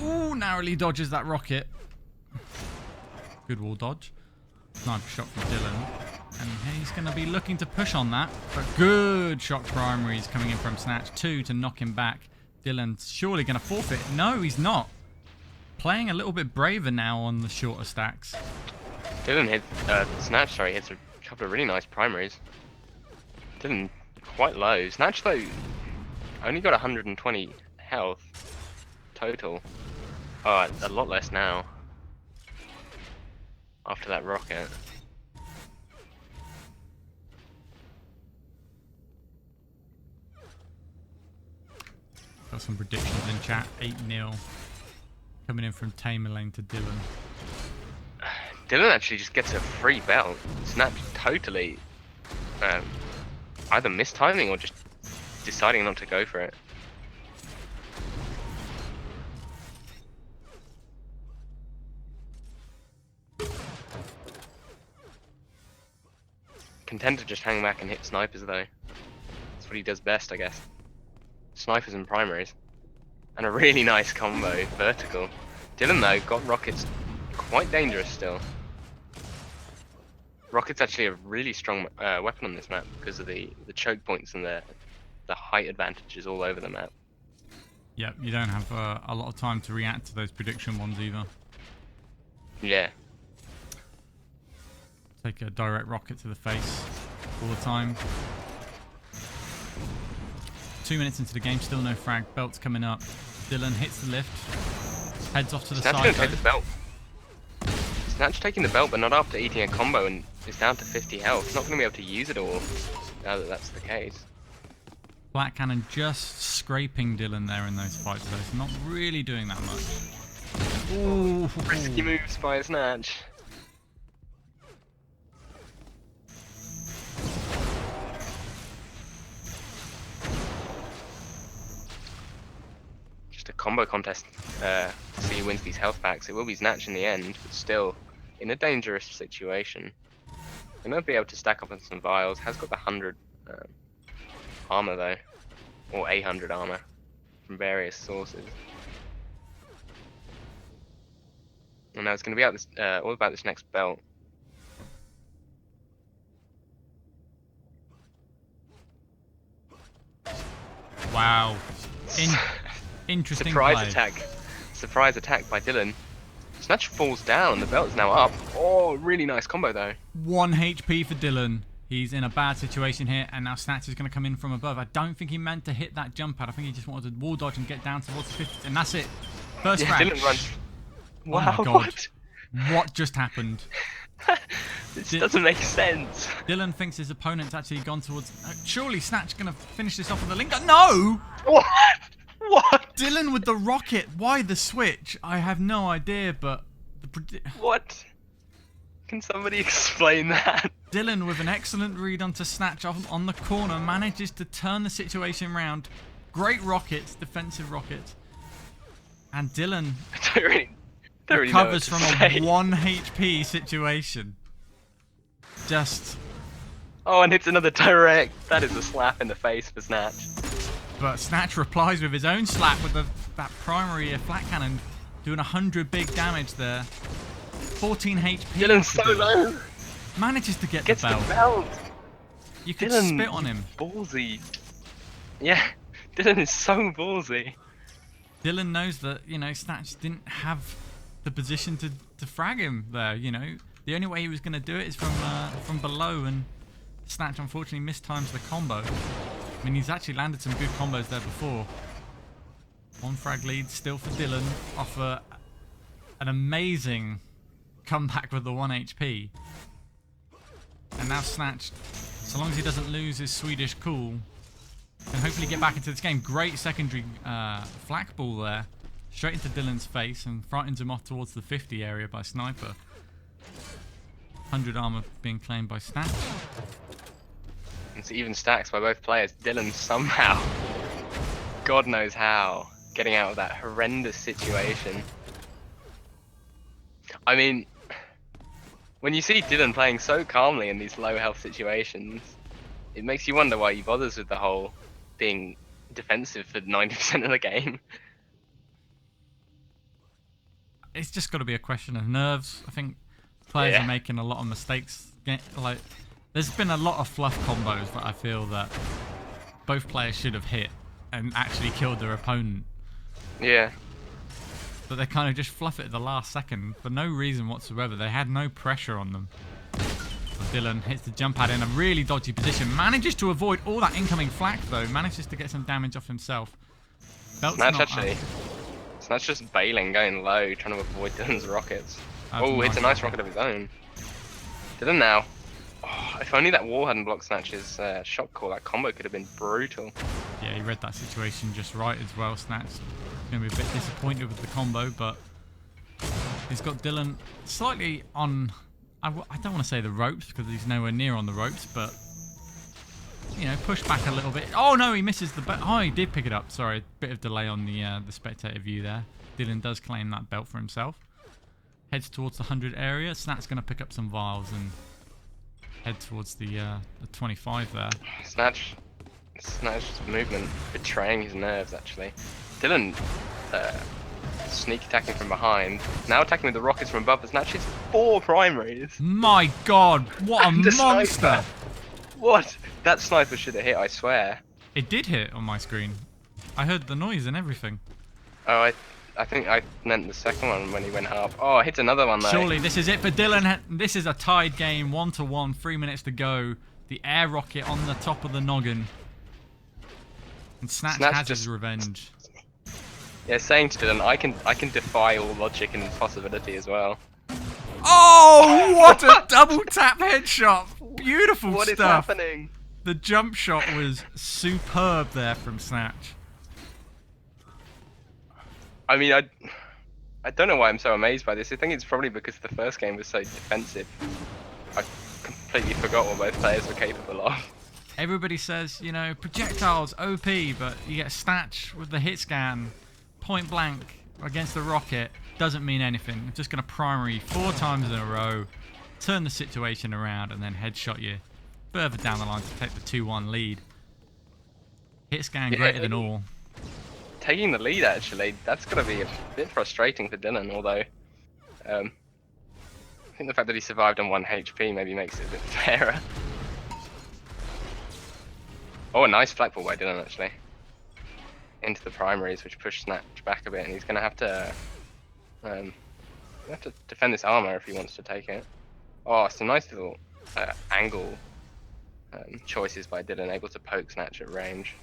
Ooh, narrowly dodges that rocket. Good wall dodge. Sniper shot from Dylan. And he's going to be looking to push on that. But good shock primaries coming in from Snatch. 2 to knock him back. Dylan's surely going to forfeit. No, he's not. Playing a little bit braver now on the shorter stacks. Dylan hit, Snatch, sorry, hits a couple of really nice primaries. Dylan quite low. Snatch, though, only got 120 health total. Oh, a lot less now. After that rocket. Got some predictions in chat. 8-0. Coming in from Tamer Lane to Dylan. Dylan actually just gets a free belt. Snatch totally either mistiming or just deciding not to go for it. Content to just hang back and hit snipers though. That's what he does best, I guess. Snipers and primaries. And a really nice combo, vertical. Dylan though got rockets quite dangerous still. Rocket's actually a really strong weapon on this map because of the choke points and the height advantages all over the map. Yep, you don't have a lot of time to react to those prediction ones either. Yeah. Take a direct rocket to the face all the time. 2 minutes into the game, still no frag. Belt's coming up. Dylan hits the lift. Heads off to the Snatch side. gonna take the belt. Snatch taking the belt, but not after eating a combo and is down to 50 health. Not going to be able to use it all now that that's the case. Black Cannon just scraping Dylan there in those fights, though. So not really doing that much. Ooh. Risky moves by Snatch. Just a combo contest to see who wins these health packs. It will be Snatch in the end, but still in a dangerous situation. He might be able to stack up on some vials. Has got the 100 armor though, or 800 armor from various sources. And now it's going to be out this, all about this next belt. Wow. Interesting Surprise play. attack. Surprise attack by Dylan. Snatch falls down. The belt's now up. Oh, really nice combo though. 1 HP for Dylan. He's in a bad situation here, and now Snatch is going to come in from above. I don't think he meant to hit that jump pad. I think he just wanted to wall dodge and get down towards the 50, and that's it. First Yeah, frag. Dylan runs. Wow, Oh my God. What just happened? This doesn't make sense. Dylan thinks his opponent's actually gone towards... surely Snatch going to finish this off with a link. No! What? What? Dylan with the rocket. Why the switch? I have no idea, but... What? Can somebody explain that? Dylan with an excellent read onto Snatch on the corner manages to turn the situation round. Great rockets, defensive rockets. And Dylan recovers from a 1 HP situation. Just... Oh, and it's another direct. That is a slap in the face for Snatch. But Snatch replies with his own slap with that primary flat cannon, doing 100 big damage there. 14 HP. Dylan's so low. Manages to get Gets the belt. the belt. You could Dylan spit on him. Ballsy. Yeah, Dylan is so ballsy. Dylan knows that, you know, Snatch didn't have the position to frag him there, you know. The only way he was going to do it is from below, and Snatch unfortunately mistimes the combo. I mean, he's actually landed some good combos there before. 1 frag lead still for Dylan off an amazing come back with the 1 HP. And now Znatch, so long as he doesn't lose his Swedish cool, can hopefully get back into this game. Great secondary flak ball there. Straight into Dylan's face and frightens him off towards the 50 area by Sniper. 100 armor being claimed by Znatch. It's even stacks by both players. Dylan somehow, God knows how, getting out of that horrendous situation. I mean, when you see Dylan playing so calmly in these low health situations, it makes you wonder why he bothers with the whole being defensive for 90% of the game. It's just got to be a question of nerves. I think players are making a lot of mistakes. Like, there's been a lot of fluff combos that I feel that both players should have hit and actually killed their opponent. Yeah. But they kind of just fluff it at the last second for no reason whatsoever. They had no pressure on them. So Dylan hits the jump pad in a really dodgy position. Manages to avoid all that incoming flak though. Manages to get some damage off himself. Snatch actually. Snatch just bailing, going low, trying to avoid Dylan's rockets. Oh, hits a nice rocket of his own. Dylan now. Oh, if only that wall hadn't blocked Snatch's shot call, that combo could have been brutal. Yeah, he read that situation just right as well. Snatch going to be a bit disappointed with the combo, but he's got Dylan slightly on, I don't want to say the ropes because he's nowhere near on the ropes, but, you know, push back a little bit. Oh no, he misses the belt. Oh, he did pick it up. Sorry, bit of delay on the spectator view there. Dylan does claim that belt for himself. Heads towards the 100 area. Snatch's going to pick up some vials and head towards the 25 there. Snatch's movement betraying his nerves actually. Dylan sneak attacking from behind, now attacking with the rockets from above. Snatch hits 4 primaries. My god, what a monster! Sniper. What? That sniper should have hit, I swear. It did hit on my screen. I heard the noise and everything. Oh, I think I meant the second one when he went up. Oh, hits another one though. Surely this is it for Dylan. This is a tied game, 1-1, 3 minutes to go. The air rocket on the top of the noggin. And Snatch has his revenge. Yeah, saying to Dylan, I can defy all logic and possibility as well. Oh, what a double tap headshot! Beautiful stuff. What is happening? The jump shot was superb there from Snatch. I mean, I don't know why I'm so amazed by this. I think it's probably because the first game was so defensive. I completely forgot what both players were capable of. Everybody says, you know, projectiles, OP, but you get Snatch with the hit scan, point blank against the rocket, doesn't mean anything. It's just going to primary 4 times in a row, turn the situation around, and then headshot you further down the line to take the 2-1 lead. Hit scan greater than all. Taking the lead, actually, that's going to be a bit frustrating for Dylan, although I think the fact that he survived on 1 HP maybe makes it a bit fairer. Oh, a nice flak ball by Dylan, actually. Into the primaries, which pushed Snatch back a bit, and he's going to have to defend this armor if he wants to take it. Oh, some nice little angle choices by Dylan, able to poke Snatch at range.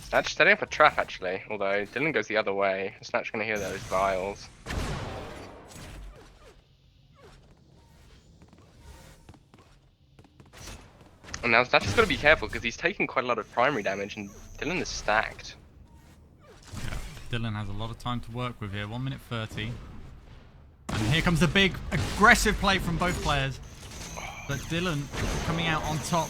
Snatch setting up a trap actually, although Dylan goes the other way. Snatch gonna hear those vials. And now Snatch has got to be careful because he's taking quite a lot of primary damage and Dylan is stacked. Yeah, Dylan has a lot of time to work with here. 1 minute 30. And here comes the big aggressive play from both players. But Dylan coming out on top.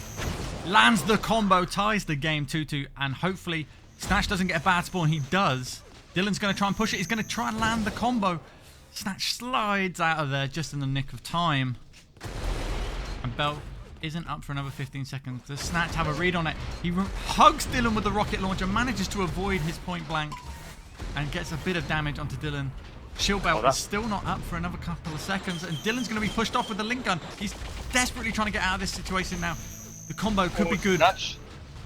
Lands the combo, ties the game 2-2, and hopefully Snatch doesn't get a bad spawn. He does. Dylan's going to try and push it. He's going to try and land the combo. Snatch slides out of there just in the nick of time. And Belt isn't up for another 15 seconds. Does Snatch have a read on it? He hugs Dylan with the rocket launcher, manages to avoid his point blank, and gets a bit of damage onto Dylan. Shield Belt is still not up for another couple of seconds, and Dylan's going to be pushed off with the link gun. He's desperately trying to get out of this situation now. The combo could be good. Snatch,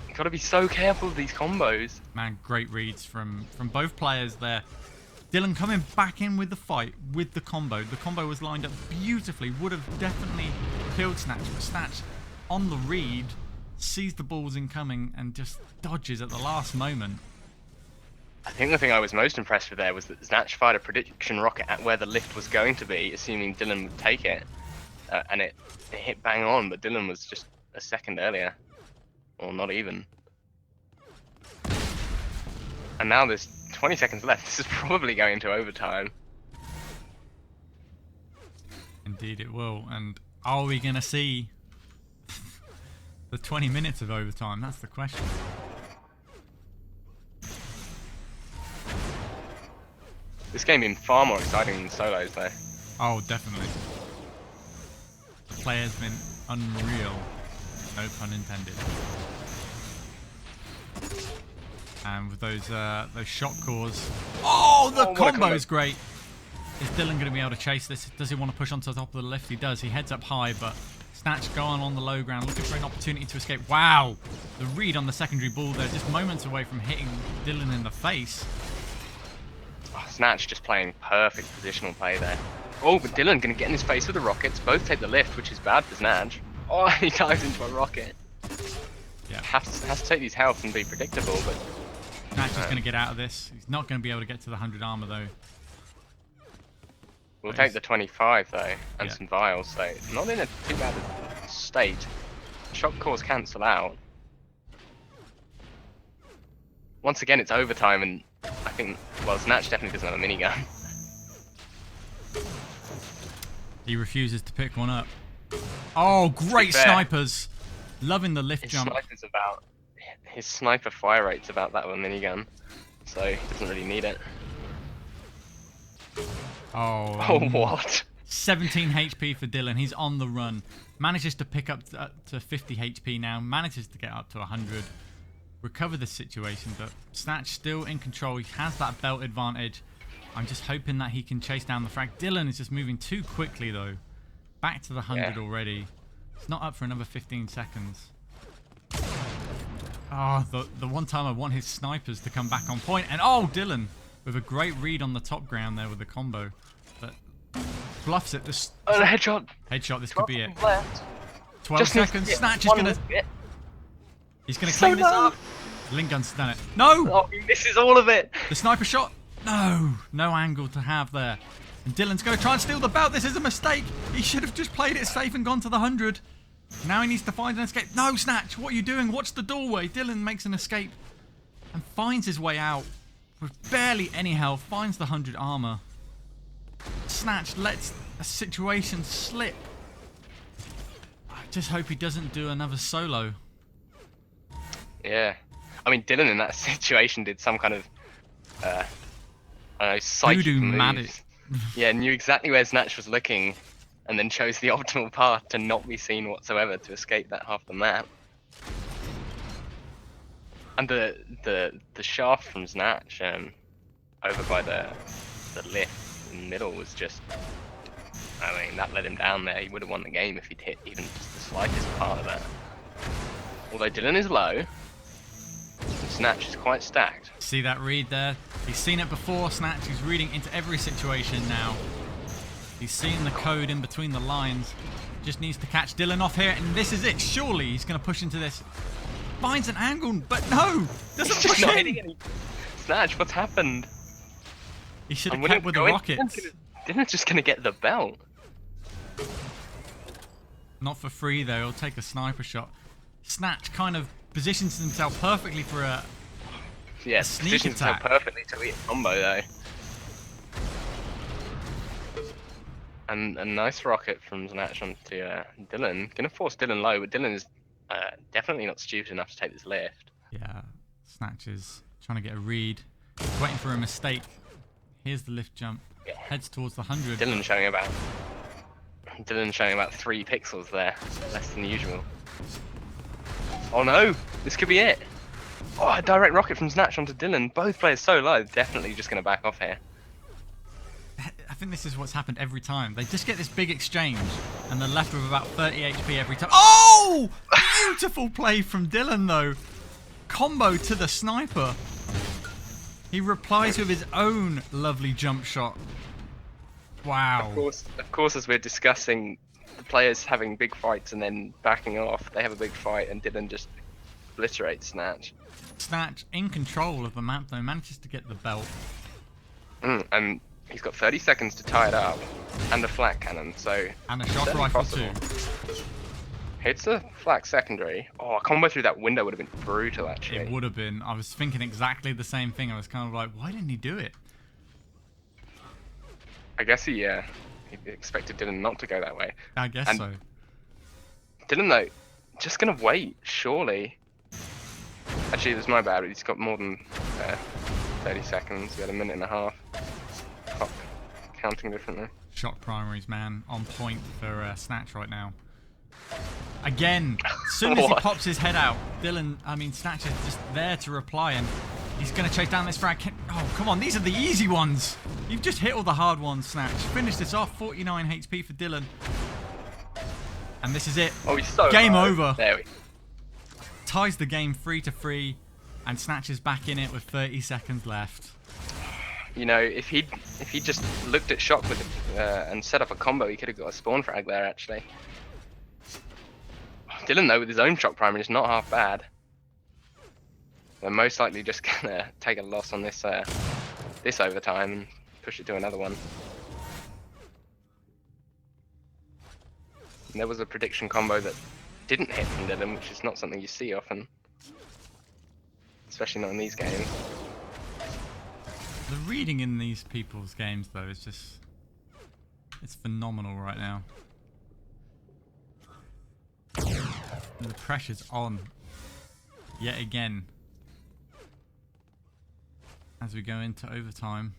you gotta be so careful of these combos. Man, great reads from both players there. Dylan coming back in with the fight, with the combo. The combo was lined up beautifully, would have definitely killed Snatch, but Snatch on the read sees the balls incoming and just dodges at the last moment. I think the thing I was most impressed with there was that Znatch fired a prediction rocket at where the lift was going to be, assuming Dylan would take it, and it hit bang on, but Dylan was just a second earlier, or not even. And now there's 20 seconds left. This is probably going to overtime. Indeed it will. And are we going to see the 20 minutes of overtime? That's the question. This game being far more exciting than solos though. Oh, definitely. The play has been unreal. No pun intended. And with those shot cores. Oh, the combo is great. Is Dylan going to be able to chase this? Does he want to push onto the top of the lift? He does. He heads up high, but Znatch going on the low ground, looking for an opportunity to escape. Wow! The read on the secondary ball there, just moments away from hitting Dylan in the face. Oh, Znatch just playing perfect positional play there. Oh, but Dylan going to get in his face with the rockets. Both take the lift, which is bad for Znatch. Oh, he dives into a rocket. Yeah. Has to take his health and be predictable, but... Znatch is going to get out of this. He's not going to be able to get to the 100 armor, though. We'll take the 25, though, and some vials, so it's not in a too bad a state. Shock cores cancel out. Once again, it's overtime, and I think, well, Znatch definitely doesn't have a minigun. He refuses to pick one up. Oh, great snipers! Loving the lift jump. His sniper fire rate's about that of a minigun, so he doesn't really need it. Oh, what? 17 HP for Dylan. He's on the run. Manages to pick up to 50 HP now. Manages to get up to 100. Recover the situation, but Znatch still in control. He has that belt advantage. I'm just hoping that he can chase down the frag. Dylan is just moving too quickly, though. Back to the 100 already. It's not up for another 15 seconds. Oh, the one time I want his snipers to come back on point. And oh, Dylan with a great read on the top ground there with the combo. But bluffs it. This headshot. Headshot, this could be it. Left. 12 Just seconds. Znatch is going to... He's going to clean this up. Link gun's done it. No! Oh, he misses all of it. The sniper shot. No. No angle to have there. And Dylan's going to try and steal the belt. This is a mistake. He should have just played it safe and gone to the 100. Now he needs to find an escape. No, Znatch, what are you doing? Watch the doorway. Dylan makes an escape and finds his way out with barely any health. Finds the 100 armor. Znatch lets a situation slip. I just hope he doesn't do another solo. Yeah. I mean, Dylan in that situation did some kind of, I don't know, psychic moves. Yeah, knew exactly where Znatch was looking, and then chose the optimal path to not be seen whatsoever to escape that half the map. And the shaft from Znatch over by the lift in the middle was just, I mean, that let him down there. He would have won the game if he'd hit even just the slightest part of that. Although Dylan is low, Znatch is quite stacked. See that read there? He's seen it before, Znatch. He's reading into every situation now. He's seeing the code in between the lines. Just needs to catch Dylan off here, and this is it. Surely he's going to push into this. Finds an angle, but no! Doesn't push in! Znatch, what's happened? He should have kept with the rockets. Dylan's just going to get the belt. Not for free, though. He'll take a sniper shot. Znatch kind of positions himself perfectly for a sneak positions attack. Himself perfectly to eat a combo, though. And a nice rocket from Znatch onto Dylan. Gonna force Dylan low, but Dylan is definitely not stupid enough to take this lift. Yeah, Znatch is trying to get a read. He's waiting for a mistake. Here's the lift jump. Yeah. Heads towards the 100. Dylan showing about 3 pixels there, less than usual. Oh no, this could be it. Oh, a direct rocket from Znatch onto Dylan. Both players so low, definitely just gonna back off here. I think this is what's happened every time. They just get this big exchange, and they're left with about 30 HP every time. Oh! Beautiful play from Dylan, though. Combo to the sniper. He replies with his own lovely jump shot. Wow. Of course, as we're discussing the players having big fights and then backing off, they have a big fight, and Dylan just obliterates Znatch. Snatch in control of the map though, manages to get the belt. And he's got 30 seconds to tie it up, and a flak cannon, so... And a shock rifle possible. too. Hits a flak secondary. Oh, a combo through that window would have been brutal, actually. It would have been. I was thinking exactly the same thing. I was kind of like, why didn't he do it? I guess he expected Dylan not to go that way. I guess so. Dylan, though, just gonna wait, surely. Actually, it was my bad. He's got more than 30 seconds. He had a minute and a half. Fuck. Counting differently. Shock primaries, man, on point for Snatch right now. Again, as soon as he pops his head out, Snatch is just there to reply, and he's going to chase down this frag. Oh, come on, these are the easy ones. You've just hit all the hard ones, Snatch. Finish this off, 49 HP for Dylan. And this is it. Oh, he's so Game hard. over. There we go. Ties the game 3-3, and Snatch is back in it with 30 seconds left. You know, if he just looked at shock with and set up a combo, he could have got a spawn frag there, actually. Dylan, though, with his own shock primary is not half bad. They're most likely just gonna take a loss on this this overtime and push it to another one. And there was a prediction combo that didn't hit from Dylan, which is not something you see often, especially not in these games. The reading in these people's games, though, is just... it's phenomenal right now. And the pressure's on. Yet again. As we go into overtime.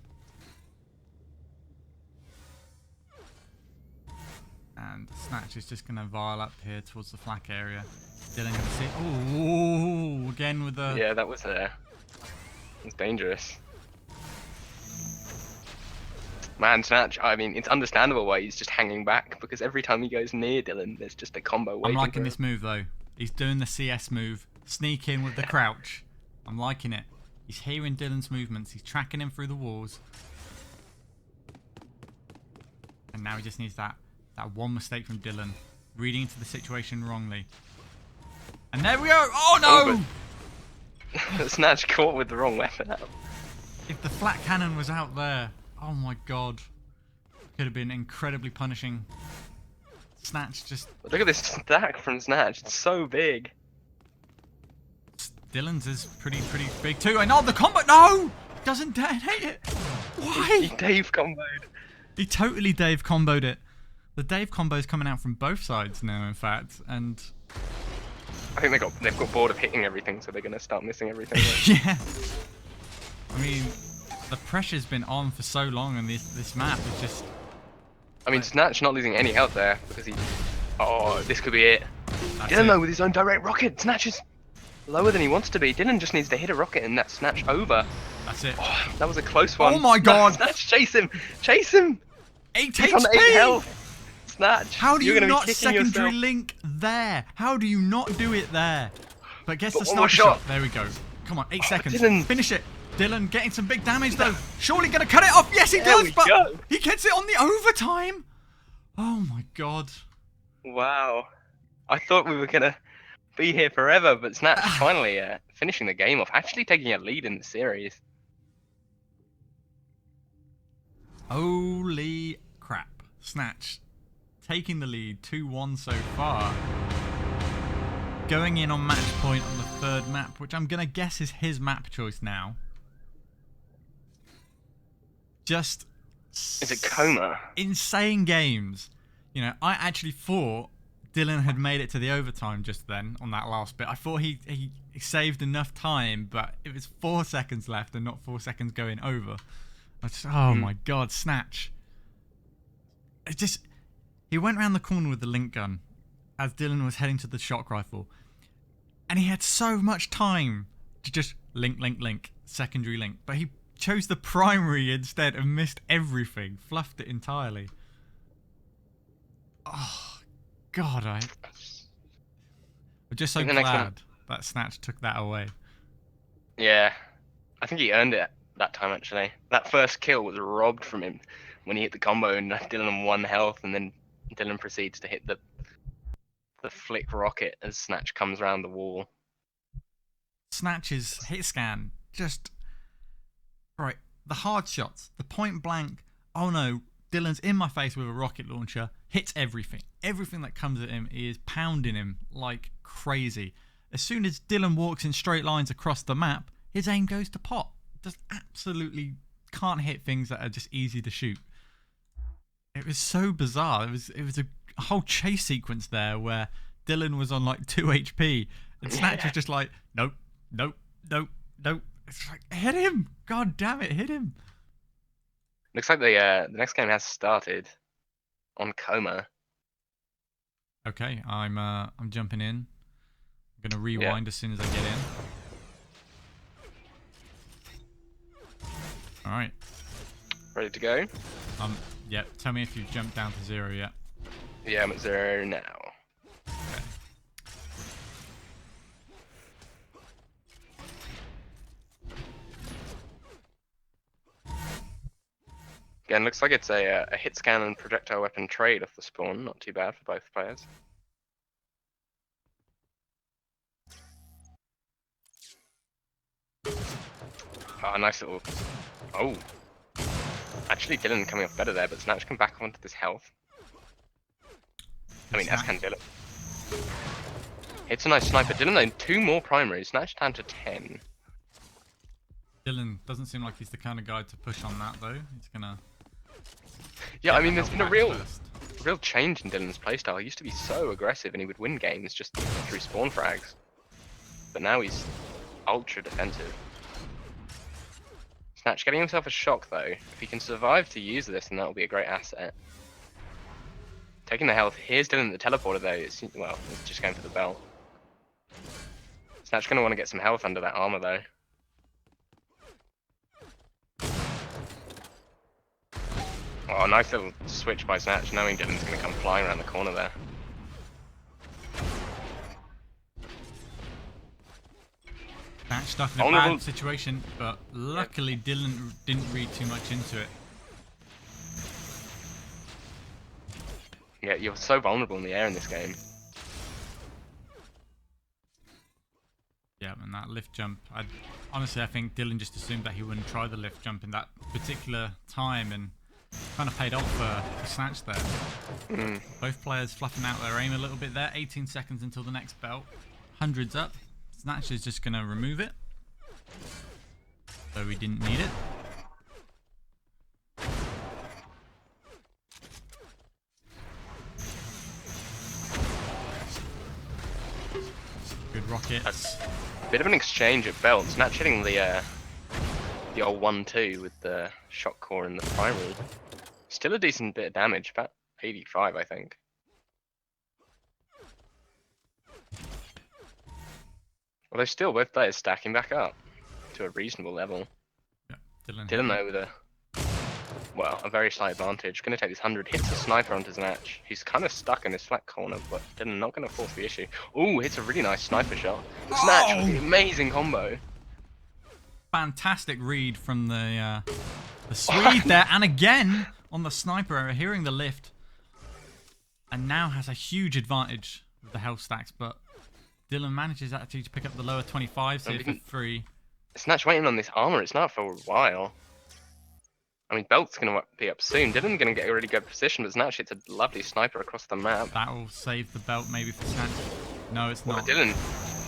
And Snatch is just going to vial up here towards the flak area. Dylan going to see... oh, again with the... Yeah, that was dangerous. Man, Snatch, I mean, it's understandable why he's just hanging back, because every time he goes near Dylan, there's just a combo waiting. I'm liking for this move, though. He's doing the CS move. Sneak in with the crouch. I'm liking it. He's hearing Dylan's movements. He's tracking him through the walls. And now he just needs that one mistake from Dylan. Reading into the situation wrongly. And there we go! Oh, no! Snatch caught with the wrong weapon out. If the flat cannon was out there... oh my god. Could have been incredibly punishing. Snatch just... look at this stack from Snatch. It's so big. Dylan's is pretty big too. And the combo... no! Doesn't detonate it. Why? He Dave comboed. He totally Dave comboed it. The Dave combo's coming out from both sides now, in fact. And... I think they've got bored of hitting everything, so they're going to start missing everything. Yeah. I mean... the pressure's been on for so long, and this map is just... I mean, Snatch not losing any health there, because he... oh, this could be it. Dylan, though, with his own direct rocket. Snatch is lower than he wants to be. Dylan just needs to hit a rocket and that's Snatch over. That's it. Oh, that was a close one. Oh my god! Snatch, chase him! Chase him! 8 He's HP! on 8 health! Snatch, how do you not secondary yourself. Link there? How do you not do it there? But gets the sniper shot. There we go. Come on, 8 seconds. Dylan. Finish it. Dylan getting some big damage though. Surely gonna cut it off. Yes, he There does, we but go. he gets it on the overtime. Oh my god. Wow. I thought we were gonna be here forever, but Snatch finally finishing the game off, actually taking a lead in the series. Holy crap. Snatch taking the lead 2-1 so far. Going in on match point on the third map, which I'm gonna guess is his map choice now. Just Is it Coma? insane games. You know, I actually thought Dylan had made it to the overtime just then on that last bit. I thought he saved enough time, but it was 4 seconds left and not 4 seconds going over. I just, oh my god, Snatch. It just, he went around the corner with the link gun as Dylan was heading to the shock rifle. And he had so much time to just link, secondary link. But he chose the primary instead and missed everything, fluffed it entirely. Oh, God, I'm just so glad that Snatch took that away. Yeah, I think he earned it that time, actually. That first kill was robbed from him when he hit the combo and left Dylan on 1 health, and then Dylan proceeds to hit the flick rocket as Snatch comes around the wall. Snatch's hit scan, just right. The hard shots, the point blank. Oh no, Dylan's in my face with a rocket launcher. Hits everything. Everything that comes at him is pounding him like crazy. As soon as Dylan walks in straight lines across the map, his aim goes to pot. Just absolutely can't hit things that are just easy to shoot. It was so bizarre. It was a whole chase sequence there where Dylan was on like 2 HP and Snatch was just like, nope, nope, nope, nope. It's like, hit him! God damn it, hit him! Looks like the next game has started on Coma. Okay, I'm jumping in. I'm gonna rewind as soon as I get in. All right. Ready to go? Yeah. Tell me if you've jumped down to 0 yet. Yeah, I'm at 0 now. Okay. Again, looks like it's a hit scan and projectile weapon trade off the spawn. Not too bad for both players. Oh, nice little... Oh. Actually, Dylan coming off better there, but Snatch can back onto this health. I mean, as can Dylan. It's a nice sniper. Dylan though, 2 more primaries. Snatch down to 10. Dylan doesn't seem like he's the kind of guy to push on that though. He's gonna... Yeah, I mean, there's been a real first. change in Dylan's playstyle. He used to be so aggressive and he would win games just through spawn frags. But now he's ultra defensive. Snatch getting himself a shock though. If he can survive to use this, then that will be a great asset. Taking the health. Here's Dylan the teleporter though. It's just going for the belt. Snatch gonna want to get some health under that armor though. Oh, nice little switch by Snatch, knowing Dylan's gonna come flying around the corner there. Snatch stuck in a bad situation, but luckily Dylan didn't read too much into it. Yeah, you're so vulnerable in the air in this game. Yeah, and that lift jump, honestly I think Dylan just assumed that he wouldn't try the lift jump in that particular time, and kind of paid off for Snatch there. Both players fluffing out their aim a little bit there. 18 seconds until the next belt. Hundreds up. Snatch is just going to remove it. So we didn't need it. Good rockets. Bit of an exchange at belt. Snatch hitting the old 1-2 with the shock core in the primary. Still a decent bit of damage, about 85 I think. Although still both players stacking back up to a reasonable level. Yeah, Dylan though with a very slight advantage. Gonna take this 100, hits a sniper onto Znatch. He's kind of stuck in his flat corner, but Dylan not gonna force the issue. Ooh, hits a really nice sniper shot. Znatch with the amazing combo. Fantastic read from the Swede there, and again on the sniper, hearing the lift, and now has a huge advantage with the health stacks, but Dylan manages actually to pick up the lower 25, so for free. Snatch waiting on this armor, it's not for a while. I mean, belt's gonna be up soon. Dylan gonna get a really good position, but Snatch hits a lovely sniper across the map. That will save the belt maybe for Snatch. No, it's not. Dylan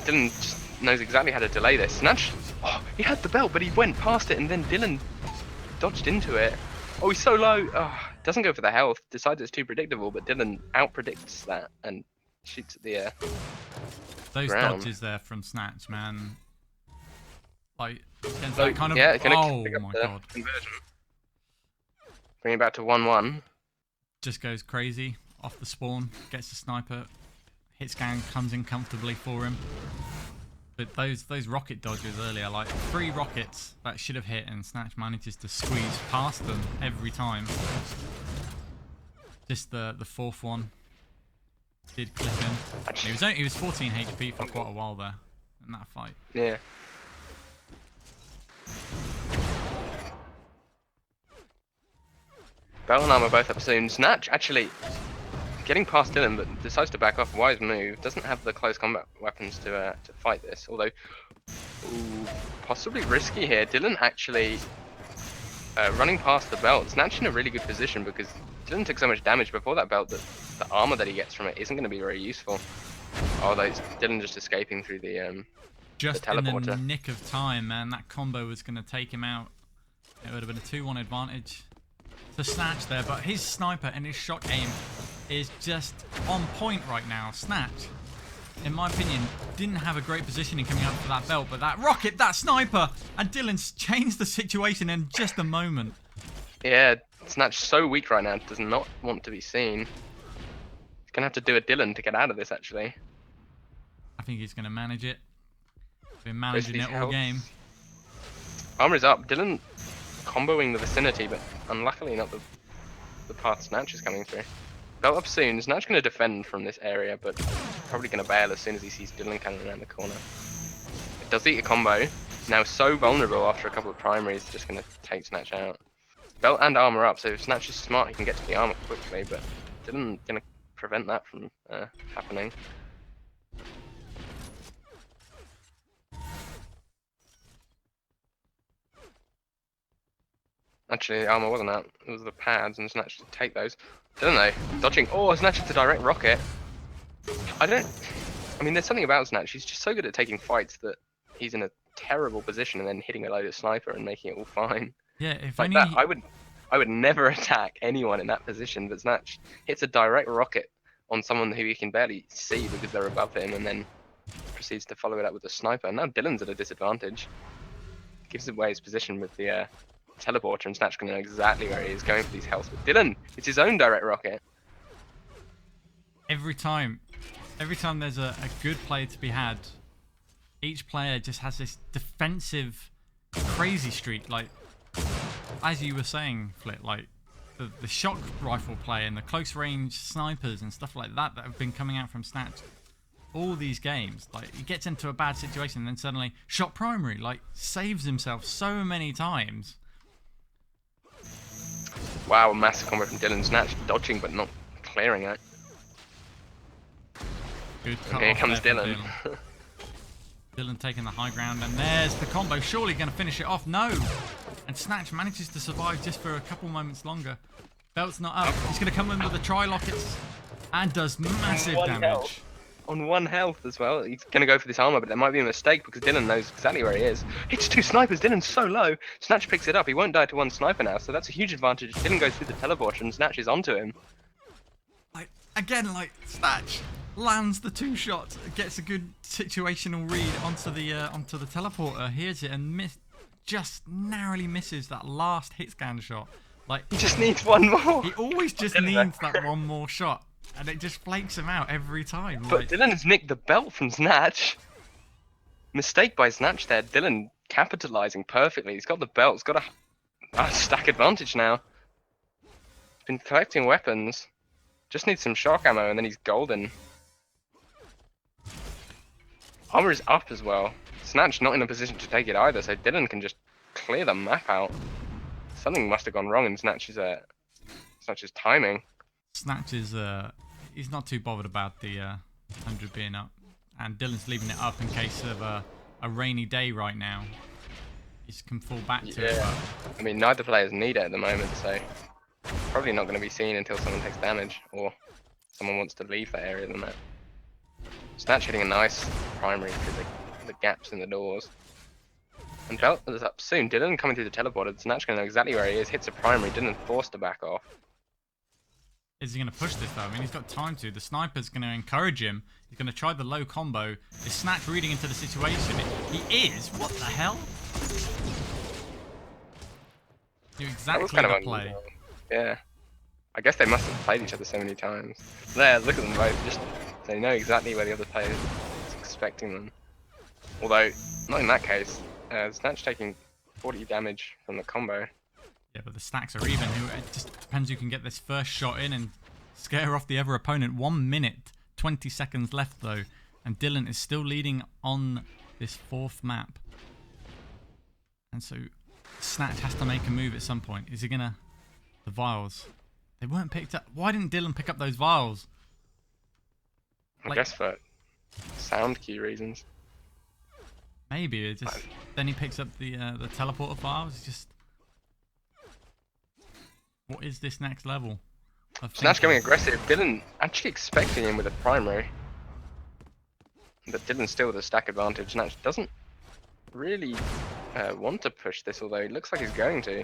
just knows exactly how to delay this. Snatch, he had the belt, but he went past it, and then Dylan dodged into it. Oh, he's so low. Doesn't go for the health. Decides it's too predictable, but Dylan out-predicts that and shoots at the Those ground. dodges there from Snatch, man. Like, So, kind of. yeah, it's gonna oh pick up my the god! conversion. Bring it back to 1-1. Just goes crazy off the spawn. Gets the sniper. Hit scan comes in comfortably for him. But those rocket dodges earlier, like 3 rockets that should have hit, and Snatch manages to squeeze past them every time. Just the 4th one did clip him. He was 14 HP for quite a while there in that fight. Yeah. Bell and armor both up soon. Snatch actually getting past Dylan, but decides to back off. Wise move. Doesn't have the close combat weapons to fight this. Although, Ooh, possibly risky here. Dylan actually running past the belt. Snatch in a really good position because Dylan took so much damage before that belt that the armor that he gets from it isn't going to be very useful. Although it's Dylan just escaping through the teleporter. In the nick of time, man. That combo was going to take him out. It would have been a 2-1 advantage to Snatch there, but his sniper and his shot aim is just on point right now. Snatch, in my opinion, didn't have a great positioning coming up for that belt, but that rocket, that sniper, and Dylan's changed the situation in just a moment. Yeah, Snatch so weak right now, does not want to be seen. He's going to have to do a Dylan to get out of this, actually. I think he's going to manage it. Been managing it all game. Armor is up. Dylan comboing the vicinity, but unluckily not the path Snatch is coming through. Belt up soon. Snatch going to defend from this area, but probably going to bail as soon as he sees Dylan coming around the corner. It does eat a combo. Now so vulnerable after a couple of primaries, just going to take Snatch out. Belt and armor up, so if Snatch is smart, he can get to the armor quickly, but Dylan going to prevent that from happening. Actually, the armor wasn't out. It was the pads, and Snatch to take those. Don't know. Dodging. Oh, Snatch to direct rocket. I mean, there's something about Snatch. He's just so good at taking fights that he's in a terrible position and then hitting a load of sniper and making it all fine. Yeah, if like only... that, I would never attack anyone in that position, but Snatch hits a direct rocket on someone who he can barely see because they're above him, and then proceeds to follow it up with a sniper. Now Dylan's at a disadvantage. Gives away his position with the teleporter, and Snatch can know exactly where he is going for these healths. But Dylan, it's his own direct rocket. Every time there's a good play to be had, each player just has this defensive crazy streak. Like, as you were saying, Flit, like the shock rifle play and the close range snipers and stuff like that have been coming out from Snatch all these games. Like, he gets into a bad situation and then suddenly shot primary, like, saves himself so many times. Wow, a massive combo from Dylan. Snatch dodging but not clearing it. Good cut. And here comes Dylan. Dylan taking the high ground, and there's the combo. Surely going to finish it off. No! And Snatch manages to survive just for a couple moments longer. Belt's not up. He's going to come in with the tri-lockets and does massive damage. On 1 health as well. He's going to go for this armor, but that might be a mistake because Dylan knows exactly where he is. Hits 2 snipers. Dylan's so low. Snatch picks it up. He won't die to 1 sniper now, so that's a huge advantage. Dylan goes through the teleporter and Snatch is onto him. Like, again, like, Snatch lands the 2 shots, gets a good situational read onto the teleporter, hears it, and just narrowly misses that last hit scan shot. Like, he just needs 1 more. He always just needs that 1 more shot, and it just flakes him out every time. But like, Dylan has nicked the belt from Snatch. Mistake by Snatch there. Dylan capitalizing perfectly. He's got the belt. He's got a stack advantage now. He's been collecting weapons. Just needs some shock ammo, and then he's golden. Armor is up as well. Snatch not in a position to take it either, so Dylan can just clear the map out. Something must have gone wrong in Snatch's timing. Snatch is he's not too bothered about the 100 being up, and Dylan's leaving it up in case of a rainy day right now. He can fall back to it. But I mean, neither players need it at the moment, so probably not going to be seen until someone takes damage or someone wants to leave that area of the map. Snatch hitting a nice primary through the gaps in the doors. And belt is up soon. Dylan coming through the teleporter. Snatch going to know exactly where he is. Hits a primary. Dylan forced to back off. Is he going to push this though? I mean, he's got time to. The sniper's going to encourage him. He's going to try the low combo. Is Snatch reading into the situation? He is? What the hell? Knew exactly the play. Yeah. I guess they must have played each other so many times. There, look at them both. Just they know exactly where the other player is expecting them. Although, not in that case. Snatch taking 40 damage from the combo. Yeah, but the stacks are even. It just depends who can get this first shot in and scare off the other opponent. 1 minute, 20 seconds left though, and Dylan is still leading on this 4th map. And so Snatch has to make a move at some point. Is he gonna... The vials. They weren't picked up. Why didn't Dylan pick up those vials? I guess for sound key reasons. Maybe it just. Then he picks up the teleporter files. It's just. What is this next level? Znatch going aggressive. Dylan actually expecting him with a primary. But Dylan still with a stack advantage. Znatch doesn't really want to push this, although it looks like he's going to.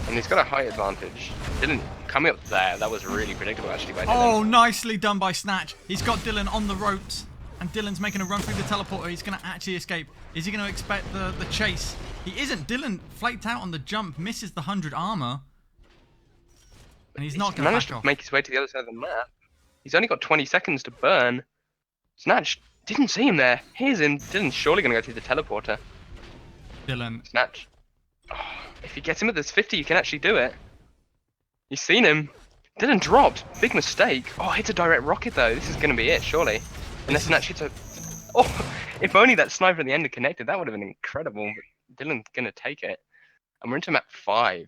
And he's got a high advantage. Dylan coming up there, that was really predictable actually by Dylan. Oh, nicely done by Znatch. He's got Dylan on the ropes. And Dylan's making a run through the teleporter. He's going to actually escape. Is he going to expect the chase? He isn't. Dylan flaked out on the jump, misses the 100 armor. And he's not going to managed to make his way to the other side of the map. He's only got 20 seconds to burn. Znatch didn't see him there. Here's him. Dylan's surely going to go through the teleporter. Dylan. Znatch. Oh, if he gets him at this 50, you can actually do it. You've seen him. Dylan dropped. Big mistake. Oh, hits a direct rocket though. This is going to be it, surely. Unless Znatch hits a... Oh, if only that sniper at the end had connected, that would have been incredible. But Dylan's going to take it. And we're into map 5.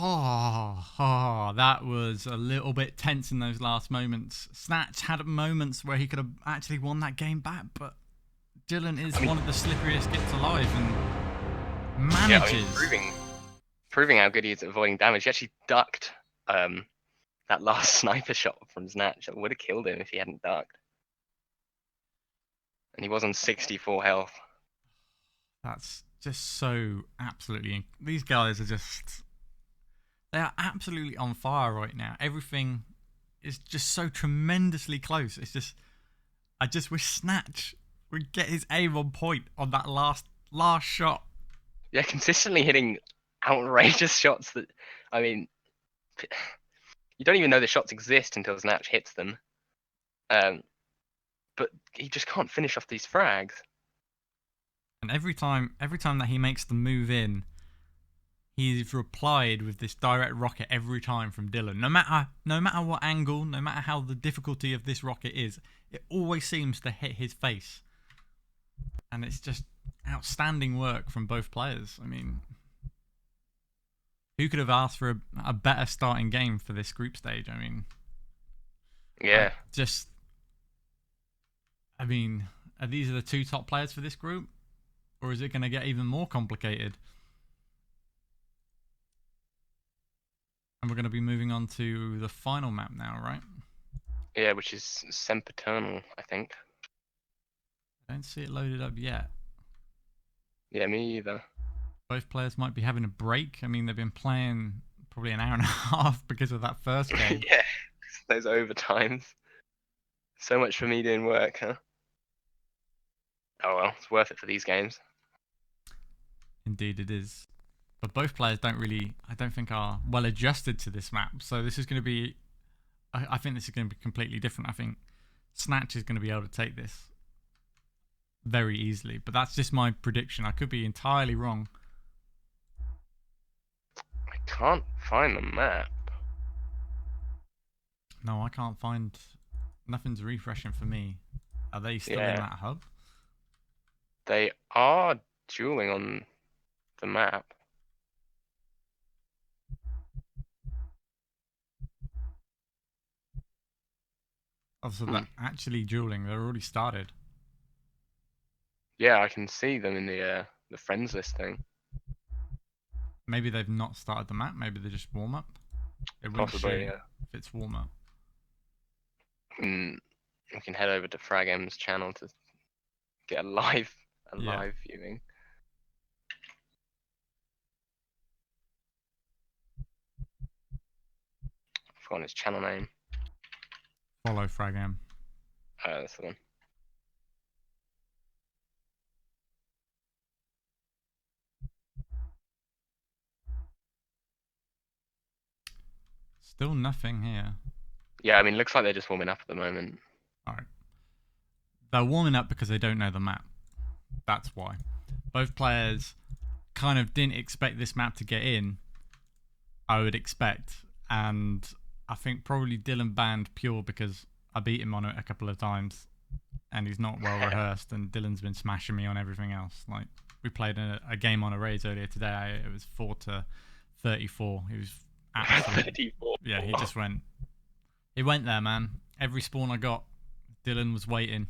Oh, that was a little bit tense in those last moments. Znatch had moments where he could have actually won that game back, but Dylan is one of the slipperiest gits alive and manages. Yeah, proving how good he is at avoiding damage. He actually ducked that last sniper shot from Znatch. That would have killed him if he hadn't ducked. And he was on 64 health. That's just so absolutely... These guys are just... They are absolutely on fire right now. Everything is just so tremendously close. It's just... I just wish Znatch would get his aim on point on that last shot. Yeah, consistently hitting outrageous shots that... I mean... You don't even know the shots exist until Znatch hits them. But he just can't finish off these frags. And every time that he makes the move in, he's replied with this direct rocket every time from Dylan. No matter what angle, no matter how the difficulty of this rocket is, it always seems to hit his face. And it's just outstanding work from both players. I mean, who could have asked for a better starting game for this group stage? I mean, yeah. I mean, are these the two top players for this group? Or is it going to get even more complicated? And we're going to be moving on to the final map now, right? Yeah, which is Sempiternal, I think. I don't see it loaded up yet. Yeah, me either. Both players might be having a break. I mean, they've been playing probably an hour and a half because of that first game. Yeah, those overtimes. So much for me doing work, huh? Oh well, it's worth it for these games. Indeed it is. But both players I don't think are well adjusted to this map. So this is going to be, I think this is going to be completely different. I think Znatch is going to be able to take this very easily. But that's just my prediction. I could be entirely wrong. I can't find the map. No, I can't find, nothing's refreshing for me. Are they still in that hub? They are dueling on the map. Oh, so they're actually dueling. They're already started. Yeah, I can see them in the friends list thing. Maybe they've not started the map. Maybe they just warm up. It wouldn't Possibly, show yeah. if it's warm up. We can head over to FragM's channel to get a live viewing. I've forgotten his channel name. Follow FragM. That's the one. Still nothing here. Yeah, I mean, looks like they're just warming up at the moment. Alright. They're warming up because they don't know the map. That's why. Both players kind of didn't expect this map to get in, I would expect. And I think probably Dylan banned Pure because I beat him on it a couple of times. And he's not well rehearsed. And Dylan's been smashing me on everything else. Like, we played a game on a raid earlier today. It was 4-34. He was absolutely... 34. Yeah, he just went... He went there, man. Every spawn I got, Dylan was waiting.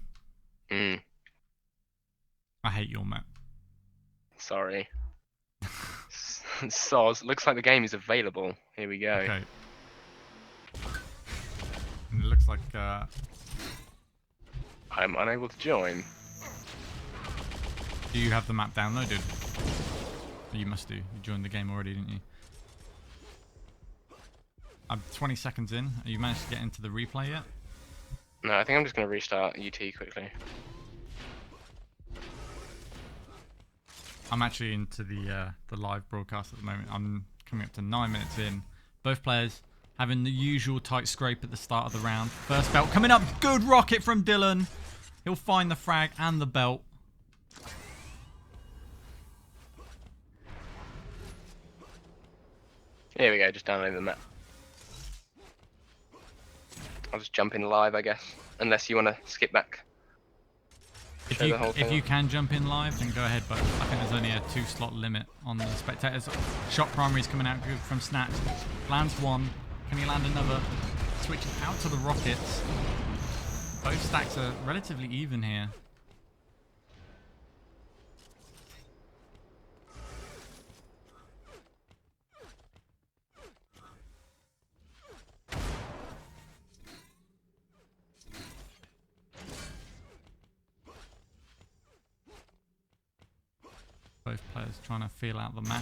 I hate your map. Sorry. Soz. Looks like the game is available. Here we go. Okay. And it looks like I'm unable to join. do you have the map downloaded? You must do. You joined the game already, didn't you? I'm 20 seconds in. Have you managed to get into the replay yet? No, I think I'm just going to restart UT quickly. I'm actually into the live broadcast at the moment. I'm coming up to 9 minutes in. Both players having the usual tight scrape at the start of the round. First belt coming up. Good rocket from Dylan. He'll find the frag and the belt. Here we go, just download the map. I'll just jump in live, I guess. Unless you want to skip back. If you can jump in live, then go ahead, but I think there's only a 2-slot limit on the spectators. Shot primaries coming out good from Snatch. Lands one. Can he land another? Switching out to the rockets. Both stacks are relatively even here. Both players trying to feel out the map.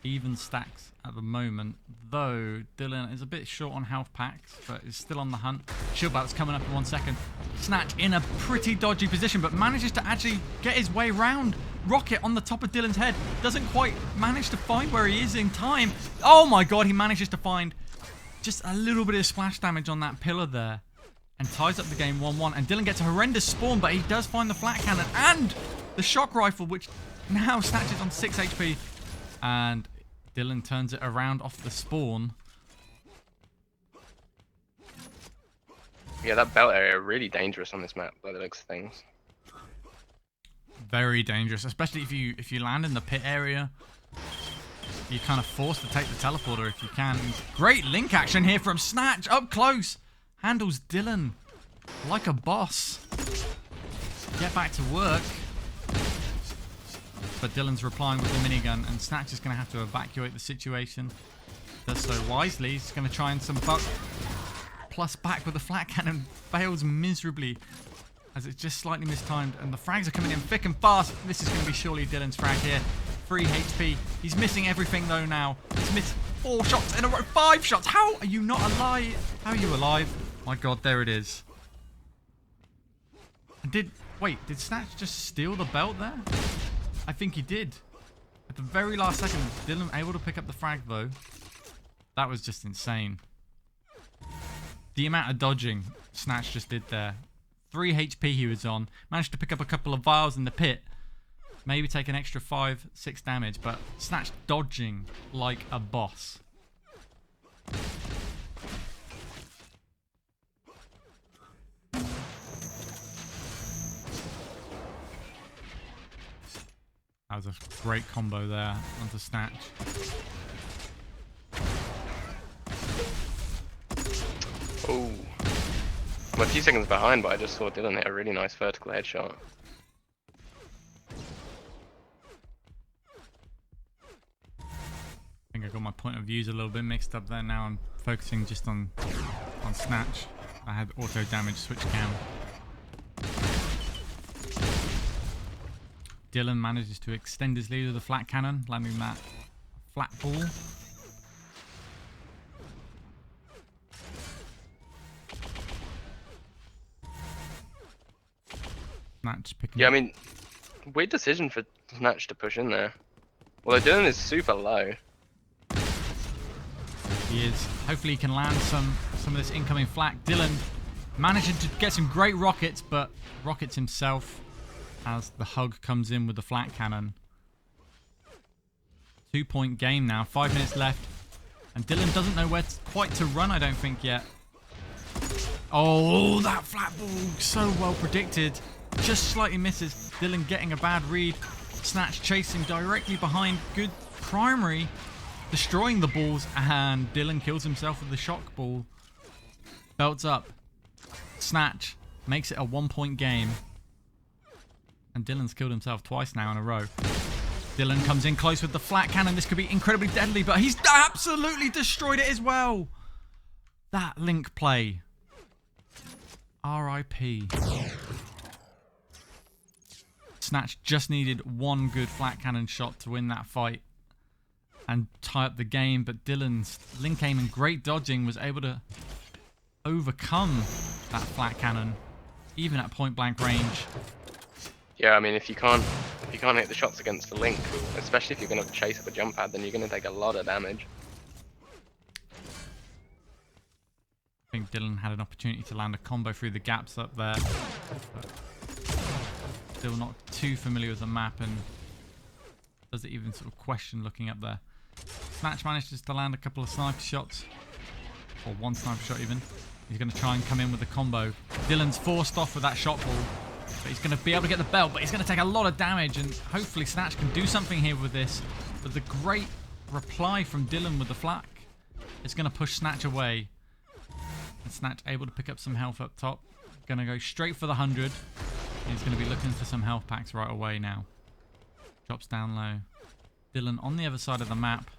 Even stacks at the moment, though Dylan is a bit short on health packs, but is still on the hunt. Shield belt's coming up in 1 second. Snatch in a pretty dodgy position, but manages to actually get his way round. Rocket on the top of Dylan's head. Doesn't quite manage to find where he is in time. Oh my god, he manages to find just a little bit of splash damage on that pillar there. And ties up the game 1-1. And Dylan gets a horrendous spawn, but he does find the flat cannon and the shock rifle, which now snatches on 6 HP. And Dylan turns it around off the spawn. Yeah, that belt area really dangerous on this map by the looks of things. Very dangerous, especially if you land in the pit area. You're kind of forced to take the teleporter if you can. Great link action here from Snatch up close. Handles Dylan like a boss. Get back to work. But Dylan's replying with the minigun, and Snatch is going to have to evacuate the situation. Does so wisely. He's going to try and some buck. Plus back with the flat cannon. Fails miserably as it's just slightly mistimed. And the frags are coming in thick and fast. This is going to be surely Dylan's frag here. 3 HP. He's missing everything though now. He's missed 4 shots in a row. 5 shots. How are you not alive? How are you alive? My god, there it is. And wait, did Snatch just steal the belt there? I think he did. At the very last second, Dylan able to pick up the frag though. That was just insane. The amount of dodging Snatch just did there. 3 HP he was on. Managed to pick up a couple of vials in the pit. Maybe take an extra 5-6 damage, but Snatch dodging like a boss. That was a great combo there onto Snatch. Oh. I'm a few seconds behind, but I just saw Dylan hit a really nice vertical headshot. I think I got my point of views a little bit mixed up there. Now I'm focusing just on Snatch. I had auto damage switch cam. Dylan manages to extend his lead with a flat cannon, landing that flat ball. Snatch picking Yeah, I mean, weird decision for Snatch to push in there. Well, Dylan is super low. He is. Hopefully he can land some of this incoming flak. Dylan managing to get some great rockets, but rockets himself as the hug comes in with the flat cannon. 2-point game now. 5 minutes left. And Dylan doesn't know where quite to run, I don't think, yet. Oh, that flat ball. So well predicted. Just slightly misses. Dylan getting a bad read. Snatch chasing directly behind. Good primary. Destroying the balls. And Dylan kills himself with the shock ball. Belts up. Snatch makes it a 1-point game. And Dylan's killed himself twice now in a row. Dylan comes in close with the flat cannon. This could be incredibly deadly, but he's absolutely destroyed it as well. That link play. R.I.P. Znatch just needed one good flat cannon shot to win that fight and tie up the game, but Dylan's link aim and great dodging was able to overcome that flat cannon, even at point blank range. Yeah, I mean, if you can't hit the shots against the link, especially if you're going to chase up a jump pad, then you're going to take a lot of damage. I think Dylan had an opportunity to land a combo through the gaps up there. Still not too familiar with the map, and does it even sort of question looking up there. Znatch manages to land a couple of sniper shots, or one sniper shot even. He's going to try and come in with the combo. Dylan's forced off with that shot ball, but he's going to be able to get the belt, but he's going to take a lot of damage, and hopefully Znatch can do something here with this. But the great reply from Dylan with the flak is going to push Znatch away. And Znatch able to pick up some health up top. Going to go straight for the 100. He's going to be looking for some health packs right away now. Drops down low. Dylan on the other side of the map.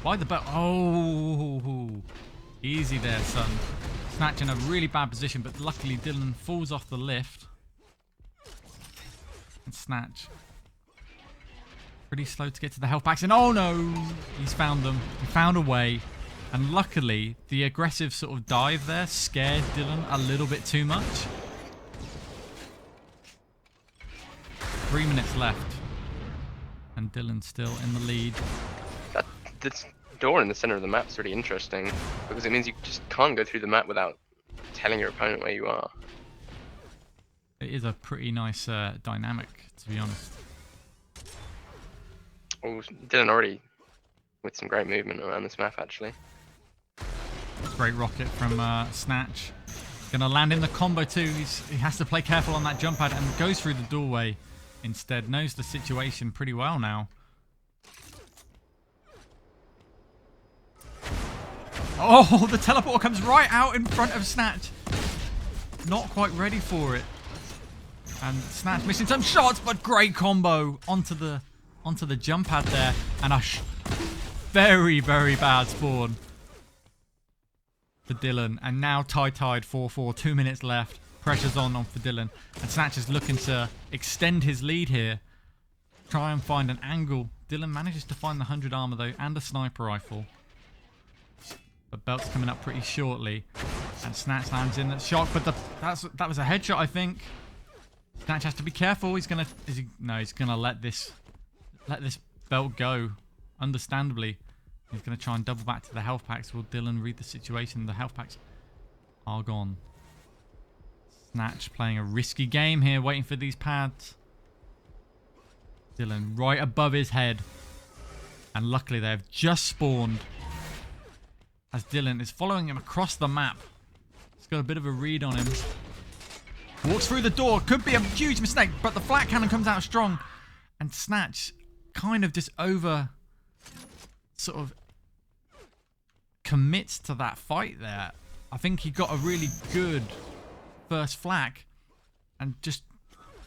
By the belt. Oh, easy there, son. Znatch in a really bad position, but luckily Dylan falls off the lift. And Znatch pretty slow to get to the health packs. And oh no, he's found them. He found a way. And luckily, the aggressive sort of dive there scared Dylan a little bit too much. 3 minutes left. And Dylan's still in the lead. This door in the center of the map is really interesting, because it means you just can't go through the map without telling your opponent where you are. It is a pretty nice dynamic, to be honest. Oh, Dylan already with some great movement around this map, actually. Great rocket from Znatch. Gonna land in the combo too. He has to play careful on that jump pad and goes through the doorway instead. Knows the situation pretty well now. Oh, the teleporter comes right out in front of Znatch. Not quite ready for it. And Znatch missing some shots, but great combo onto the jump pad there. And a very, very bad spawn for Dylan. And now tied 4-4, 2 minutes left. Pressure's on for Dylan. And Znatch is looking to extend his lead here. Try and find an angle. Dylan manages to find the 100 armor though, and a sniper rifle. But belt's coming up pretty shortly. And Znatch lands in that shot, but that was a headshot, I think. Znatch has to be careful. He's gonna let this belt go. Understandably. He's gonna try and double back to the health packs. Will Dylan read the situation? The health packs are gone. Znatch playing a risky game here, waiting for these pads. Dylan right above his head. And luckily they have just spawned. As Dylan is following him across the map. He's got a bit of a read on him. Walks through the door. Could be a huge mistake, but the flat cannon comes out strong. And Znatch kind of just sort of commits to that fight there. I think he got a really good first flak and just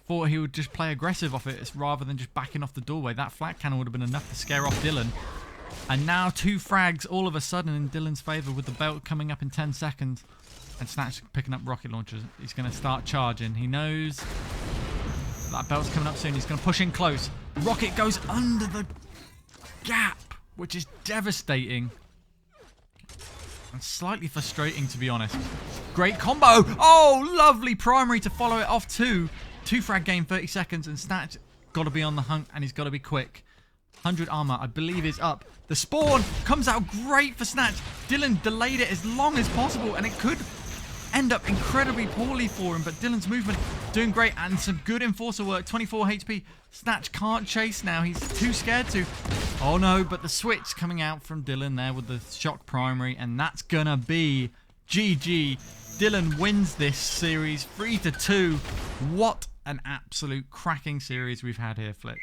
thought he would just play aggressive off it rather than just backing off the doorway. That flat cannon would have been enough to scare off Dylan. And now 2 frags all of a sudden in Dylan's favour with the belt coming up in 10 seconds. And Znatch picking up rocket launchers. He's going to start charging. He knows that belt's coming up soon. He's going to push in close. Rocket goes under the gap, which is devastating. And slightly frustrating, to be honest. Great combo. Oh, lovely primary to follow it off too. 2 frag game, 30 seconds. And Znatch got to be on the hunt and he's got to be quick. 100 armor, I believe, is up. The spawn comes out great for Znatch. Dylan delayed it as long as possible, and it could end up incredibly poorly for him, but Dylan's movement doing great, and some good enforcer work. 24 HP. Znatch can't chase now. He's too scared to. Oh no, but the switch coming out from Dylan there with the shock primary, and that's gonna be GG. Dylan wins this series 3-2. What an absolute cracking series we've had here, Flick.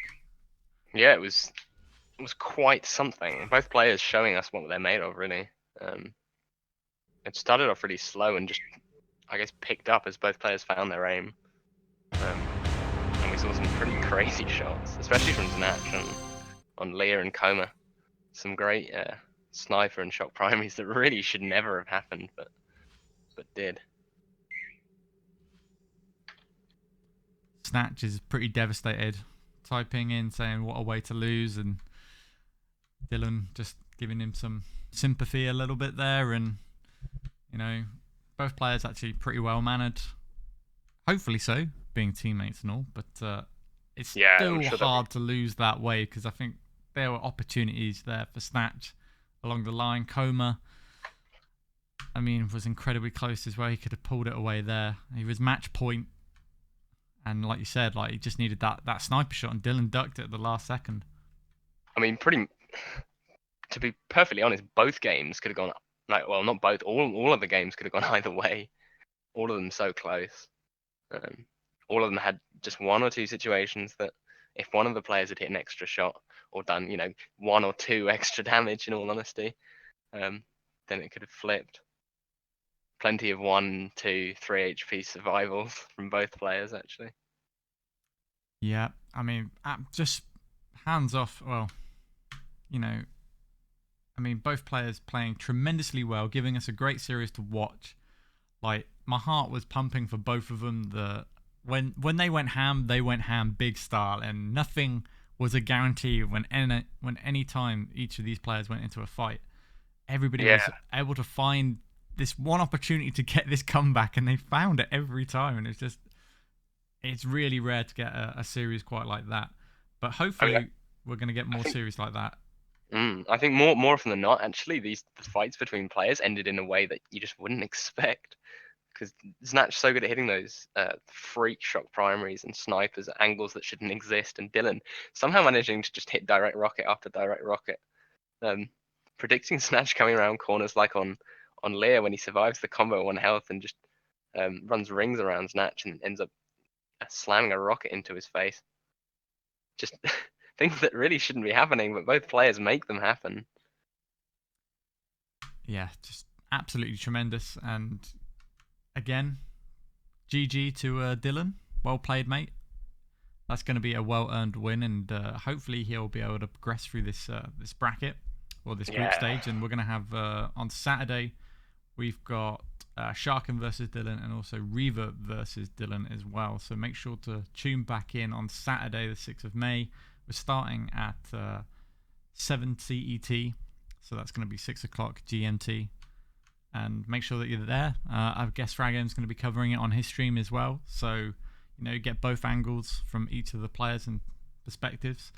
Yeah, it was quite something. Both players showing us what they're made of, really. It started off really slow and just I guess, picked up as both players found their aim. And we saw some pretty crazy shots, especially from Znatch on Leah and Coma. Some great sniper and shock primaries that really should never have happened, but did. Snatch is pretty devastated, typing in saying what a way to lose, and Dylan just giving him some sympathy a little bit there, and you know, both players actually pretty well mannered. Hopefully so, being teammates and all, but it's still sure hard to lose that way, because I think there were opportunities there for Snatch along the line. Coma, I mean, was incredibly close as well. He could have pulled it away there. He was match point, and like you said, like he just needed that sniper shot, and Dylan ducked it at the last second. I mean, to be perfectly honest, both games could have gone well, not both. All of the games could have gone either way. All of them so close. All of them had just one or two situations that if one of the players had hit an extra shot or done, 1 or 2 extra damage, in all honesty, then it could have flipped. Plenty of 1, 2, 3 HP survivals from both players, actually. Yeah, I mean, just hands off. Well, I mean, both players playing tremendously well, giving us a great series to watch. Like, my heart was pumping for both of them. When they went ham big style, and nothing was a guarantee when any time each of these players went into a fight. Everybody was able to find this one opportunity to get this comeback, and they found it every time, and it's really rare to get a series quite like that. But hopefully we're going to get more series like that. I think more often than not, actually, the fights between players ended in a way that you just wouldn't expect. Because Znatch's so good at hitting those freak shock primaries and snipers at angles that shouldn't exist, and Dylan somehow managing to just hit direct rocket after direct rocket. Predicting Snatch coming around corners like on Leah when he survives the combo at 1 health and just runs rings around Znatch and ends up slamming a rocket into his face. Just things that really shouldn't be happening, but both players make them happen. Yeah, just absolutely tremendous. And again, GG to Dylan. Well played, mate. That's going to be a well-earned win, and hopefully he'll be able to progress through this bracket or this group stage. And we're going to have on Saturday, we've got Sharkin versus Dylan, and also Reaver versus Dylan as well. So make sure to tune back in on Saturday, the 6th of May. We're starting at 7 CET, so that's going to be 6 o'clock GMT. And make sure that you're there. I guess Fragham's going to be covering it on his stream as well. So, get both angles from each of the players and perspectives.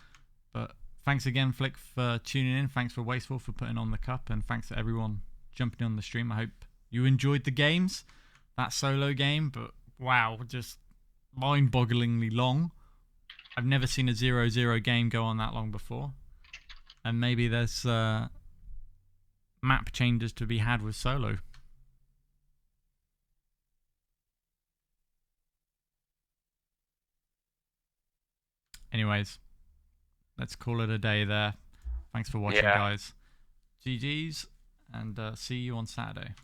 But thanks again, Flick, for tuning in. Thanks for Wasteful for putting on the cup. And thanks to everyone jumping on the stream. I hope you enjoyed the games. That solo game, but wow, just mind-bogglingly long. I've never seen a 0-0 game go on that long before. And maybe there's map changes to be had with solo. Anyways, let's call it a day there. Thanks for watching, guys. GG's, and see you on Saturday.